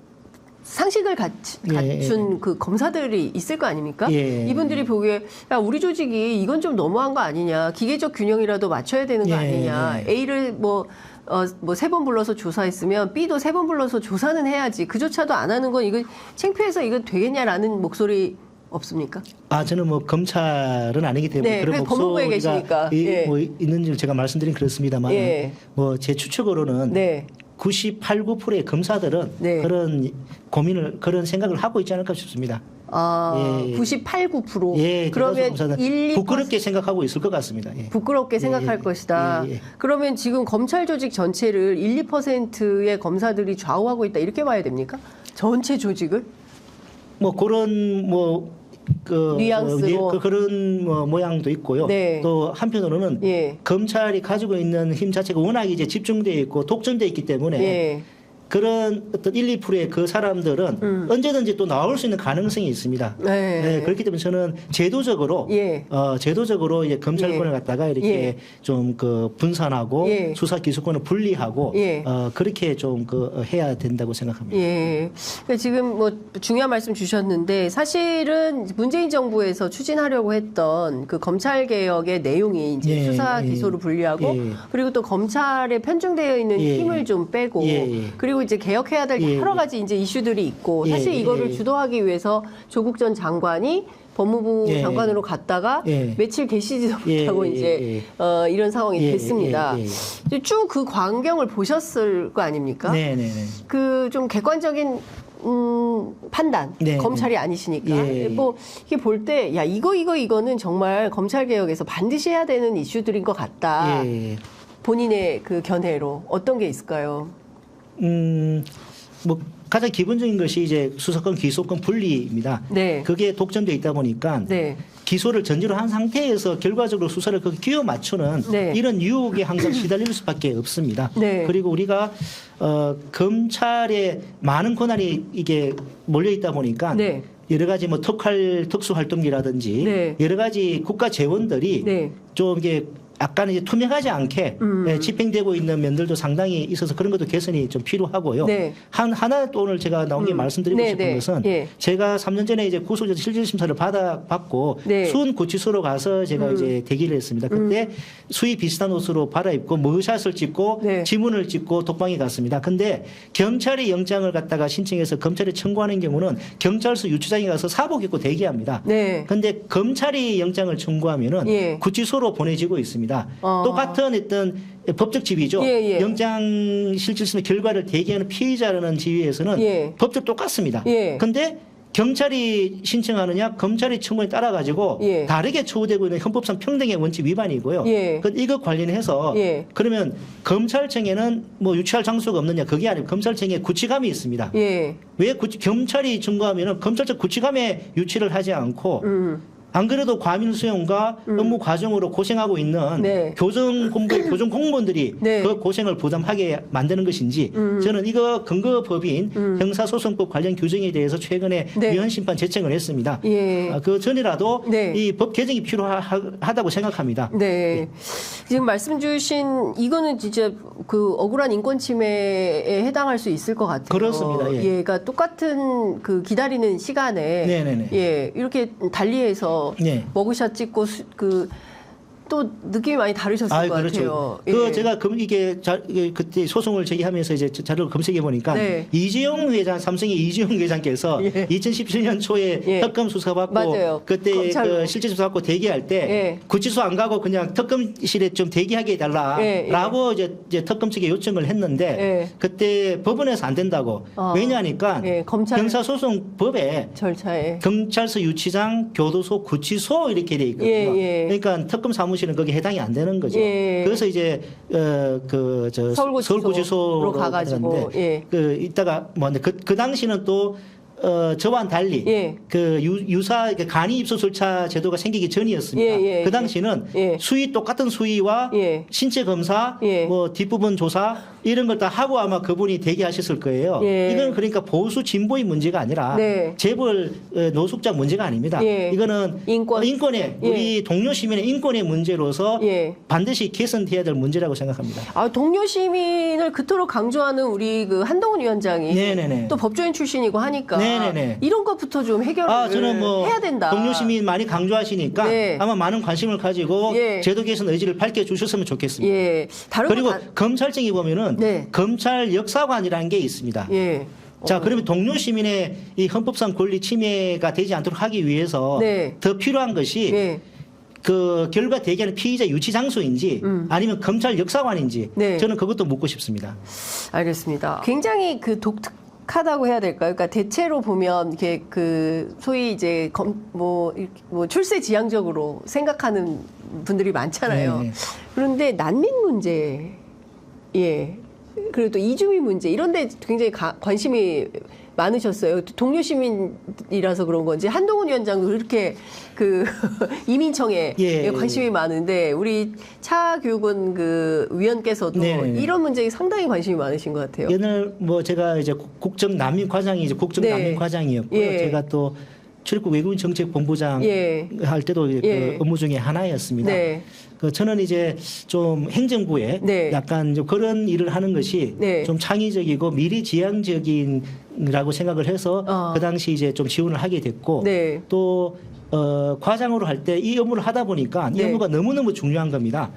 상식을 갖춘 그 검사들이 있을 거 아닙니까? 예. 이분들이 보기에 야 우리 조직이 이건 좀 너무한 거 아니냐? 기계적 균형이라도 맞춰야 되는 거 예. 아니냐? A를 뭐 3번 불러서 조사했으면 B도 3번 불러서 조사는 해야지. 그조차도 안 하는 건 이거 창피해서 이거 되겠냐라는 목소리 없습니까? 저는 뭐 검찰은 아니기 때문에 네, 그런 법무부에 계시니까. 예. 뭐 있는 줄 제가 말씀드린 그렇습니다만 예. 뭐 제 추측으로는 네. 98, 9%의 검사들은 네. 그런 생각을 하고 있지 않을까 싶습니다. 98, 9%. 예, 그러면 검사들 1, 2% 부끄럽게 생각하고 있을 것 같습니다. 예. 부끄럽게 생각할 예, 것이다. 예. 그러면 지금 검찰 조직 전체를 1, 2%의 검사들이 좌우하고 있다. 이렇게 봐야 됩니까? 전체 조직을? 뭐 그런 뉘앙스로. 그런 모양도 있고요. 네. 또 한편으로는 예. 검찰이 가지고 있는 힘 자체가 워낙 이제 집중되어 있고 독점되어 있기 때문에 예. 그런 어떤 1, 2%의 그 사람들은 언제든지 또 나올 수 있는 가능성이 있습니다. 네. 네, 그렇기 때문에 저는 제도적으로 이제 검찰권을 갖다가 이렇게 좀 그 분산하고 수사 기소권을 분리하고 그렇게 좀 해야 된다고 생각합니다. 예. 그러니까 지금 뭐 중요한 말씀 주셨는데 사실은 문재인 정부에서 추진하려고 했던 그 검찰 개혁의 내용이 이제 수사 기소를 분리하고 그리고 또 검찰에 편중되어 있는 힘을 좀 빼고 그리고 이제 개혁해야 될 여러 가지 이제 이슈들이 있고 사실 이거를 주도하기 위해서 조국 전 장관이 법무부 장관으로 갔다가 며칠 계시지도 못하고 이제 이런 상황이 됐습니다. 쭉 그 광경을 보셨을 거 아닙니까? 그 좀 객관적인 판단 검찰이 아니시니까 뭐 이게 볼 때 야 이거는 정말 검찰 개혁에서 반드시 해야 되는 이슈들인 것 같다. 본인의 그 견해로 어떤 게 있을까요? 뭐 가장 기본적인 것이 이제 수사권 기소권 분리입니다. 네. 그게 독점돼 있다 보니까 네. 기소를 전제로 한 상태에서 결과적으로 수사를 그 끼워 맞추는 네. 이런 유혹에 항상 시달릴 수밖에 없습니다. 네. 그리고 우리가 검찰에 많은 권한이 이게 몰려 있다 보니까 네. 여러 가지 뭐 특수활동비라든지 네. 여러 가지 국가 재원들이 네. 좀 이게 약간 이제 투명하지 않게 집행되고 있는 면들도 상당히 있어서 그런 것도 개선이 좀 필요하고요. 네. 하나 또 오늘 제가 나온 게 말씀드리고 네, 싶은 네. 것은 예. 제가 3년 전에 이제 구속에서 실질 심사를 받고 네. 수원 구치소로 가서 제가 이제 대기를 했습니다. 그때 수의 비슷한 옷으로 갈아입고 머그샷을 찍고 네. 지문을 찍고 독방에 갔습니다. 근데 경찰이 영장을 갖다가 신청해서 검찰에 청구하는 경우는 경찰서 유치장에 가서 사복 입고 대기합니다. 네. 근데 검찰이 영장을 청구하면은 예. 구치소로 보내지고 있습니다. 똑같은 어떤 법적 지위죠. 예, 예. 영장 실질심의 결과를 대기하는 피의자라는 지위에서는 예. 법적 똑같습니다. 예. 근데 경찰이 신청하느냐 검찰이 청구에 따라 가지고 예. 다르게 처우되고 있는 헌법상 평등의 원칙 위반이고요. 예. 이거 관련해서 예. 그러면 검찰청에는 뭐 유치할 장소가 없느냐 그게 아니고 검찰청에 구치감이 있습니다. 예. 왜 경찰이 청구하면은 검찰청 구치감에 유치를 하지 않고 안 그래도 과밀 수용과 업무 과정으로 고생하고 있는 네. 교정 공무원들이 네. 그 고생을 부담하게 만드는 것인지 저는 이거 근거법인 형사소송법 관련 규정에 대해서 최근에 네. 위헌 심판 제청을 했습니다. 예. 그 전이라도 네. 이 법 개정이 필요하다고 생각합니다. 네. 지금 말씀 주신 이거는 진짜 그 억울한 인권 침해에 해당할 수 있을 것 같아요. 그렇습니다. 예. 그러니까 똑같은 그 기다리는 시간에 네네네. 예, 이렇게 달리해서 네. 머그샷 찍고 또 느낌이 많이 다르셨을 것 그렇죠. 같아요. 예. 제가 이게 그때 소송을 제기하면서 이제 자료를 검색해 보니까 네. 이재용 회장, 삼성의 이재용 회장께서 예. 2017년 초에 예. 특검 수사 받고 맞아요. 그때 검찰로. 그 실제 수사 받고 대기할 때 예. 구치소 안 가고 그냥 특검실에 좀 대기하게 해달라라고 이제 특검 측에 요청을 했는데 예. 그때 법원에서 안 된다고 왜냐하니까 예, 검찰 형사소송법에 절차에 경찰서 유치장, 교도소, 구치소 이렇게 돼 있거든요. 예, 예. 그러니까 특검 사무실은 거기에 해당이 안 되는 거죠. 예. 그래서 이제 서울구치소로 가가지고 예. 이따가 그 당시는 또 저와는 달리 예. 유사 간이 입소 절차 제도가 생기기 전이었습니다. 예, 예, 그 당시는 예. 똑같은 수의와 예. 신체 검사, 예. 뭐 뒷부분 조사 이런 걸 다 하고 아마 그분이 대기하셨을 거예요. 예. 이건 그러니까 보수 진보의 문제가 아니라 네. 재벌 노숙자 문제가 아닙니다. 예. 이거는 인권의 예. 우리 동료 시민의 인권의 문제로서 예. 반드시 개선돼야 될 문제라고 생각합니다. 동료 시민을 그토록 강조하는 우리 그 한동훈 위원장이 네네네. 또 법조인 출신이고 하니까 네네네. 이런 것부터 좀 해결을 저는 뭐 해야 된다. 동료 시민 많이 강조하시니까 네. 아마 많은 관심을 가지고 예. 제도 개선 의지를 밝혀주셨으면 좋겠습니다. 예. 다른 그리고 거 검찰청에 보면은 네. 검찰 역사관이라는 게 있습니다. 예. 자, 그러면 동료 시민의 이 헌법상 권리 침해가 되지 않도록 하기 위해서 네. 더 필요한 것이 예. 그 결과 대기하는 피의자 유치 장소인지 아니면 검찰 역사관인지 네. 저는 그것도 묻고 싶습니다. 알겠습니다. 굉장히 그 독특하다고 해야 될까요? 그러니까 대체로 보면 이렇게 그 소위 이제 뭐 출세 지향적으로 생각하는 분들이 많잖아요. 네. 그런데 난민 문제, 예. 그리고 또 이주민 문제 이런 데 굉장히 관심이 많으셨어요. 동료 시민이라서 그런 건지 한동훈 위원장도 그렇게 그 이민청에 예. 관심이 많은데 우리 차교근 그 위원께서도 네네. 이런 문제에 상당히 관심이 많으신 것 같아요. 옛날 뭐 제가 이제 국정 난민 과장이 이제 국정 네. 난민 과장이었고요. 예. 제가 또 출입국 외국인 정책 본부장 예. 할 때도 예. 그 업무 중에 하나였습니다. 네. 저는 이제 좀 행정부에 네. 약간 좀 그런 일을 하는 것이 네. 좀 창의적이고 미래지향적인이라고 생각을 해서 그 당시 이제 좀 지원을 하게 됐고 네. 또 과장으로 할 때 이 업무를 하다 보니까 이 네. 업무가 너무너무 중요한 겁니다.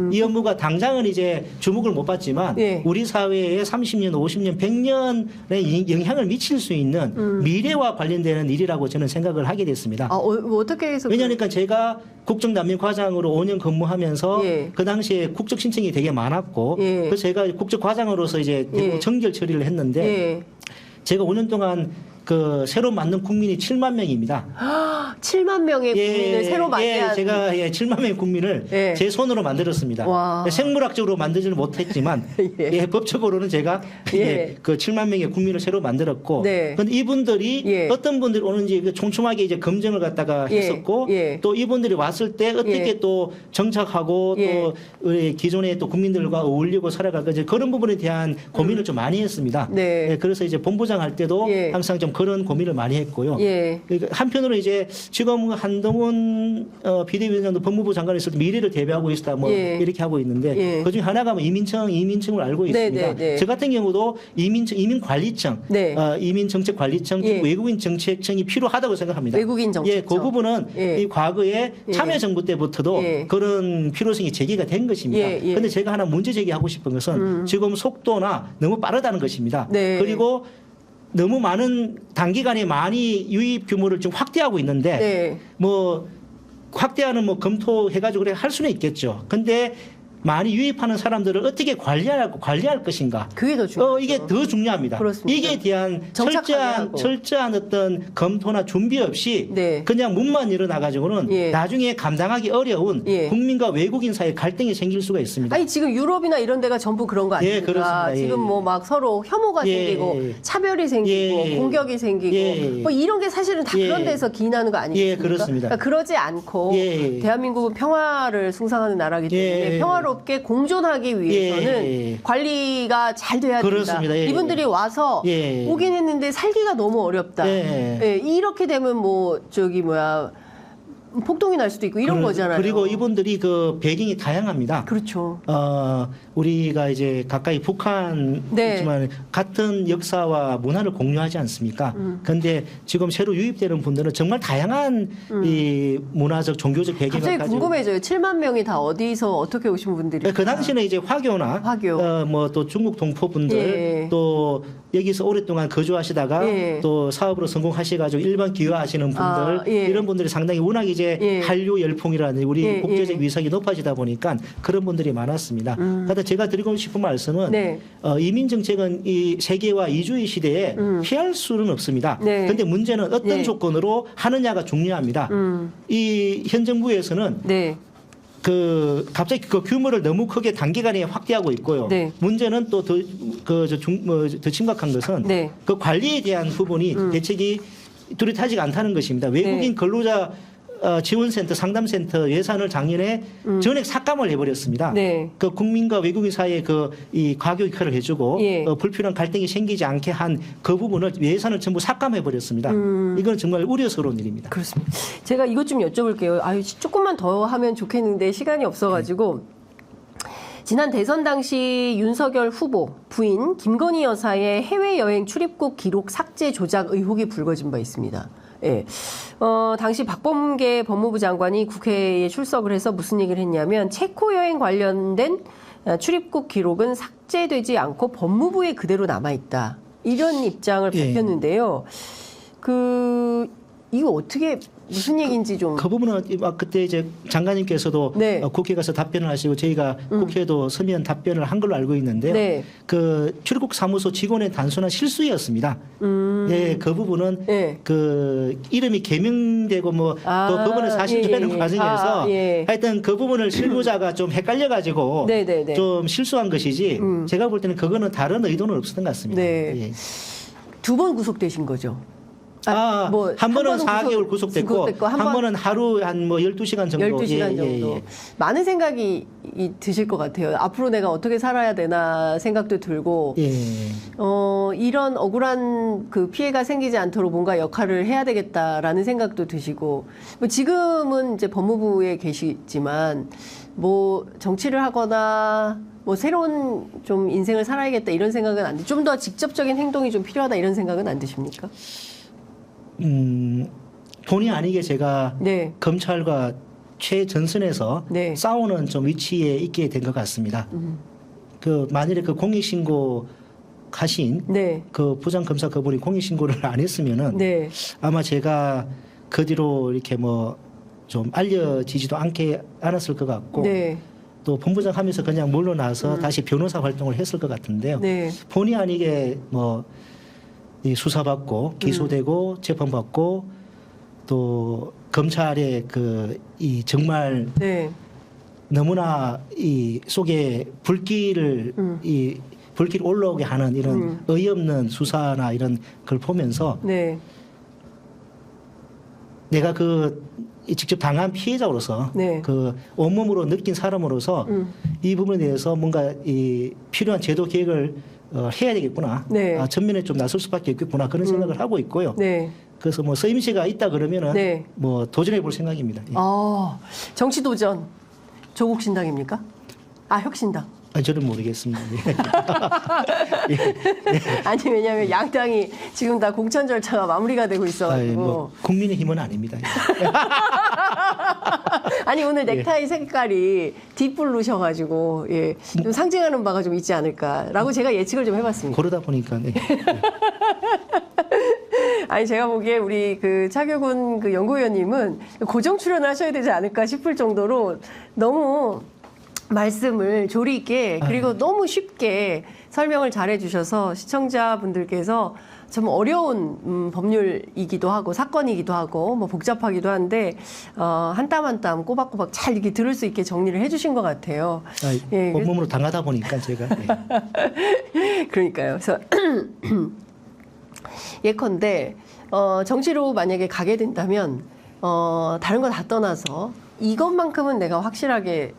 이 업무가 당장은 이제 주목을 못 받지만 네. 우리 사회에 30년, 50년, 100년의 영향을 미칠 수 있는 미래와 관련되는 일이라고 저는 생각을 하게 됐습니다. 뭐 어떻게 해서 왜냐하니까 제가 국정난민과장으로 5년 근무하면서 예. 그 당시에 국적 신청이 되게 많았고 예. 그래서 제가 국적과장으로서 이제 예. 정결 처리를 했는데 예. 제가 5년 동안 그 새로 만든 국민이 7만 명입니다. 7만 명의 국민을 새로 만든 제가 7만 명의 국민을 예. 제 손으로 만들었습니다. 와. 생물학적으로 만들지는 못했지만 예. 법적으로는 제가 예. 그 7만 명의 국민을 새로 만들었고, 네. 근데 이분들이 예. 어떤 분들이 오는지 그 촘촘하게 이제 검증을 갖다가 예. 했었고, 예. 또 이분들이 왔을 때 어떻게 예. 또 정착하고 예. 또 우리 기존의 또 국민들과 어울리고 살아갈까, 이제 그런 부분에 대한 고민을 좀 많이 했습니다. 네. 예, 그래서 이제 본부장 할 때도 예. 항상 좀 그런 고민을 많이 했고요. 예. 그러니까 한편으로 이제 지금 한동훈 비대위원장도 법무부 장관이 있을 때 미래를 대비하고 있다 뭐 예. 이렇게 하고 있는데 예. 그중에 하나가 뭐 이민청을 알고 네, 있습니다. 네, 네. 저 같은 경우도 이민관리청, 네. 이민정책관리청, 예. 외국인 정책청이 필요하다고 생각합니다. 외국인 정책청. 예, 그 부분은 예. 이 과거에 예. 참여정부 때부터도 예. 그런 필요성이 제기가 된 것입니다. 예, 예. 그런데 제가 하나 문제 제기하고 싶은 것은 지금 속도나 너무 빠르다는 것입니다. 네. 그리고 너무 많은 단기간에 많이 유입 규모를 좀 확대하고 있는데 네. 뭐 확대하는 뭐 검토해가지고 그래 할 수는 있겠죠. 근데 많이 유입하는 사람들을 어떻게 관리할 것인가? 그게 더 중요하죠. 이게 더 중요합니다. 그렇습니다. 이게 대한 정착하게 하고. 철저한 어떤 검토나 준비 없이 네. 그냥 문만 일어나가지고는 예. 나중에 감당하기 어려운 예. 국민과 외국인 사이의 갈등이 생길 수가 있습니다. 아니 지금 유럽이나 이런 데가 전부 그런 거 예, 아닙니까? 그렇습니다. 예, 지금 예. 뭐 막 서로 혐오가 예, 생기고 예. 차별이 생기고 예, 예. 공격이 생기고 예, 예. 뭐 이런 게 사실은 다 예. 그런 데서 기인하는 거 아니겠습니까? 예, 그렇습니다. 그러니까 그러지 않고 예. 대한민국은 평화를 숭상하는 나라이기 때문에 예. 평화롭게 공존하기 위해서는 예. 관리가 잘 돼야 그렇습니다. 된다. 예. 이분들이 와서 예. 오긴 했는데 살기가 너무 어렵다. 예. 예, 이렇게 되면 뭐 저기 뭐야 폭동이 날 수도 있고 이런 거잖아요. 그리고 이분들이 그 배경이 다양합니다. 그렇죠. 우리가 이제 가까이 북한 네. 있지만 같은 역사와 문화를 공유하지 않습니까? 그런데 지금 새로 유입되는 분들은 정말 다양한 이 문화적 종교적 배경을 갑자기 가지고 궁금해져요. 7만 명이 다 어디서 어떻게 오신 분들이? 그 당시는 이제 화교나 화교. 뭐 또 중국 동포분들 예. 또 여기서 오랫동안 거주하시다가 예. 또 사업으로 성공하셔가지고 일반 기여하시는 분들 아, 예. 이런 분들이 상당히 워낙 이제 예. 한류 열풍이라는 우리 예, 국제적 예. 위상이 높아지다 보니까 그런 분들이 많았습니다. 그런데 제가 드리고 싶은 말씀은 네. 이민 정책은 이 세계화 이주의 시대에 피할 수는 없습니다. 네. 그런데 문제는 어떤 예. 조건으로 하느냐가 중요합니다. 이 현 정부에서는 네. 그 갑자기 그 규모를 너무 크게 단기간에 확대하고 있고요. 네. 문제는 또 더 심각한 것은 네. 그 관리에 대한 부분이 대책이 뚜렷하지가 않다는 것입니다. 외국인 네. 근로자 지원센터, 상담센터 예산을 작년에 전액 삭감을 해버렸습니다. 네. 그 국민과 외국인 사이에 이 과교 역할을 해주고 예. 불필요한 갈등이 생기지 않게 한 그 부분을 예산을 전부 삭감해버렸습니다. 이건 정말 우려스러운 일입니다. 그렇습니다. 제가 이것 좀 여쭤볼게요. 아유, 조금만 더 하면 좋겠는데 시간이 없어가지고. 지난 대선 당시 윤석열 후보 부인 김건희 여사의 해외여행 출입국 기록 삭제 조작 의혹이 불거진 바 있습니다. 예. 당시 박범계 법무부 장관이 국회에 출석을 해서 무슨 얘기를 했냐면 체코 여행 관련된 출입국 기록은 삭제되지 않고 법무부에 그대로 남아있다. 이런 입장을 예. 밝혔는데요. 이거 어떻게 무슨 얘기인지 좀. 그 부분은 그때 이제 장관님께서도 네. 국회 가서 답변을 하시고 저희가 국회에도 서면 답변을 한 걸로 알고 있는데요. 네. 그 출입국 사무소 직원의 단순한 실수였습니다. 예, 그 부분은 네. 그 이름이 개명되고 뭐 아, 그 법원을 사실되는 예, 예. 과정에서 아, 예. 하여튼 그 부분을 실무자가 좀 헷갈려가지고 네, 네, 네. 좀 실수한 것이지 제가 볼 때는 그거는 다른 의도는 없었던 것 같습니다. 네. 예. 2번 구속되신 거죠? 한 번은 4개월 구속됐고 한 번은 하루 한 뭐 12시간 정도. 12시간 정도. 예. 많은 생각이 드실 것 같아요. 앞으로 내가 어떻게 살아야 되나 생각도 들고, 예. 이런 억울한 그 피해가 생기지 않도록 뭔가 역할을 해야 되겠다라는 생각도 드시고, 뭐 지금은 이제 법무부에 계시지만, 뭐 정치를 하거나, 뭐 새로운 좀 인생을 살아야겠다 이런 생각은 안 드, 좀 더 직접적인 행동이 좀 필요하다 이런 생각은 안 드십니까? 본의 아니게 제가 네. 검찰과 최전선에서 네. 싸우는 좀 위치에 있게 된 것 같습니다. 그 만일에 그 공익신고 하신 네. 그 부장검사 그분이 공익신고를 안 했으면은 네. 아마 제가 그 뒤로 이렇게 뭐 좀 알려지지도 않았을 것 같고 네. 또 본부장 하면서 그냥 물러나서 다시 변호사 활동을 했을 것 같은데요. 네. 본의 아니게 뭐 이 수사받고 기소되고 재판받고 또 검찰의 이 정말 네. 너무나 이 속에 불길을 불길 올라오게 하는 이런 어이없는 수사나 이런 걸 보면서 네. 내가 직접 당한 피해자로서 네. 온몸으로 느낀 사람으로서 이 부분에 대해서 뭔가 이 필요한 제도 개혁을 해야 되겠구나. 네. 전면에 좀 나설 수밖에 없겠구나 그런 생각을 하고 있고요. 네. 그래서 뭐 서임시가 있다 그러면은 네. 뭐 도전해 볼 생각입니다. 예. 정치 도전 조국 신당입니까? 혁신당. 저는 모르겠습니다. 예. 아니 왜냐하면 양당이 지금 다 공천 절차가 마무리가 되고 있어가지고. 뭐 국민의힘은 아닙니다. 아니 오늘 넥타이 색깔이 딥블루셔가지고 예, 좀 상징하는 바가 좀 있지 않을까라고 제가 예측을 좀 해봤습니다. 그러다 보니까 네. 아니 제가 보기에 우리 차교근 연구위원님은 고정 출연을 하셔야 되지 않을까 싶을 정도로 너무 말씀을 조리 있게 그리고 너무 쉽게 설명을 잘해 주셔서 시청자분들께서 좀 어려운 법률이기도 하고 사건이기도 하고 뭐 복잡하기도 한데 한 땀 한 땀 꼬박꼬박 잘 이렇게 들을 수 있게 정리를 해주신 것 같아요. 예, 온몸으로 당하다 보니까 제가 그러니까요. 그래서 예컨대 정치로 만약에 가게 된다면 다른 거 다 떠나서 이것만큼은 내가 확실하게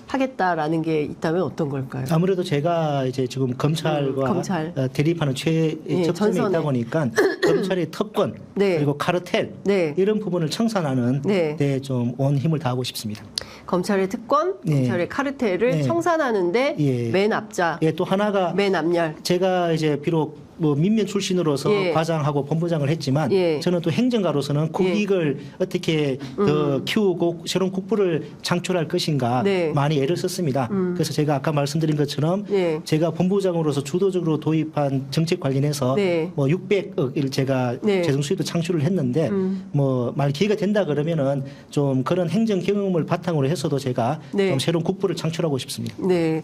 하겠다라는 게 있다면 어떤 걸까요? 아무래도 제가 이제 지금 검찰과 검찰. 대립하는 최접점에 전선에. 있다 보니까 검찰의 특권 네. 그리고 카르텔 네. 이런 부분을 청산하는 네. 데 좀 온 힘을 다하고 싶습니다. 검찰의 특권, 네. 검찰의 카르텔을 네. 청산하는데 예. 맨 앞자, 또 하나가 맨 앞열. 제가 이제 비록 뭐 민면 출신으로서 예. 과장하고 본부장을 했지만 예. 저는 또 행정가로서는 국익을 어떻게 더 키우고 새로운 국부를 창출할 것인가 네. 많이 애를 썼습니다. 그래서 제가 아까 말씀드린 것처럼 예. 제가 본부장으로서 주도적으로 도입한 정책 관련해서 네. 뭐 600억을 제가 네. 재정 수입도 창출을 했는데 뭐 만약 기회가 된다 그러면은 좀 그런 행정 경험을 바탕으로 해서도 제가 네. 좀 새로운 국부를 창출하고 싶습니다. 네.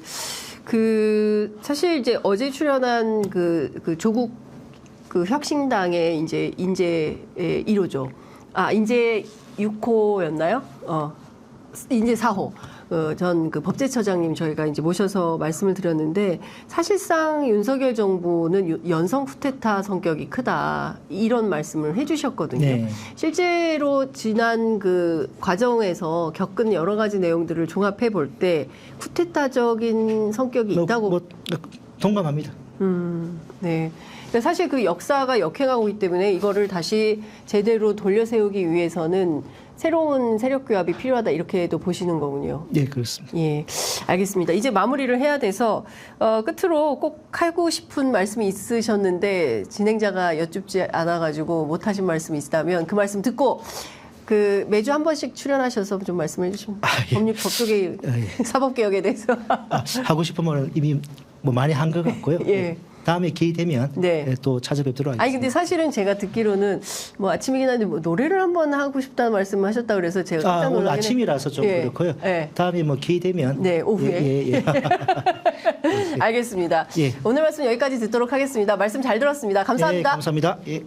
사실 이제 어제 출연한 조국 혁신당의 이제 인재 1호죠. 인재 6호였나요? 인재 4호. 전 법제처장님 저희가 이제 모셔서 말씀을 드렸는데 사실상 윤석열 정부는 연성 쿠데타 성격이 크다 이런 말씀을 해주셨거든요. 네. 실제로 지난 과정에서 겪은 여러 가지 내용들을 종합해 볼 때 쿠데타적인 성격이 있다고 동감합니다. 네. 그러니까 사실 역사가 역행하고 있기 때문에 이거를 다시 제대로 돌려 세우기 위해서는 새로운 세력 규합이 필요하다 이렇게도 보시는 거군요. 네, 그렇습니다. 예, 알겠습니다. 이제 마무리를 해야 돼서 끝으로 꼭 하고 싶은 말씀이 있으셨는데 진행자가 여쭙지 않아가지고 못하신 말씀이 있다면 그 말씀 듣고 매주 한 번씩 출연하셔서 좀 말씀해 주시면 예. 법조개혁, 예. 사법개혁에 대해서 하고 싶은 말은 이미 뭐 많이 한 것 같고요. 예. 다음에 기회 되면 네. 또 찾아뵙도록 하겠습니다. 아니 근데 사실은 제가 듣기로는 뭐 아침이긴 한데 뭐 노래를 한번 하고 싶다는 말씀을 하셨다 그래서 제가 깜짝 오늘 놀라긴 아침이라서 좀 예. 그렇고요. 예. 다음에 뭐 기회 되면 네, 오후에. 예. 알겠습니다. 예. 오늘 말씀 여기까지 듣도록 하겠습니다. 말씀 잘 들었습니다. 감사합니다. 예, 감사합니다. 예.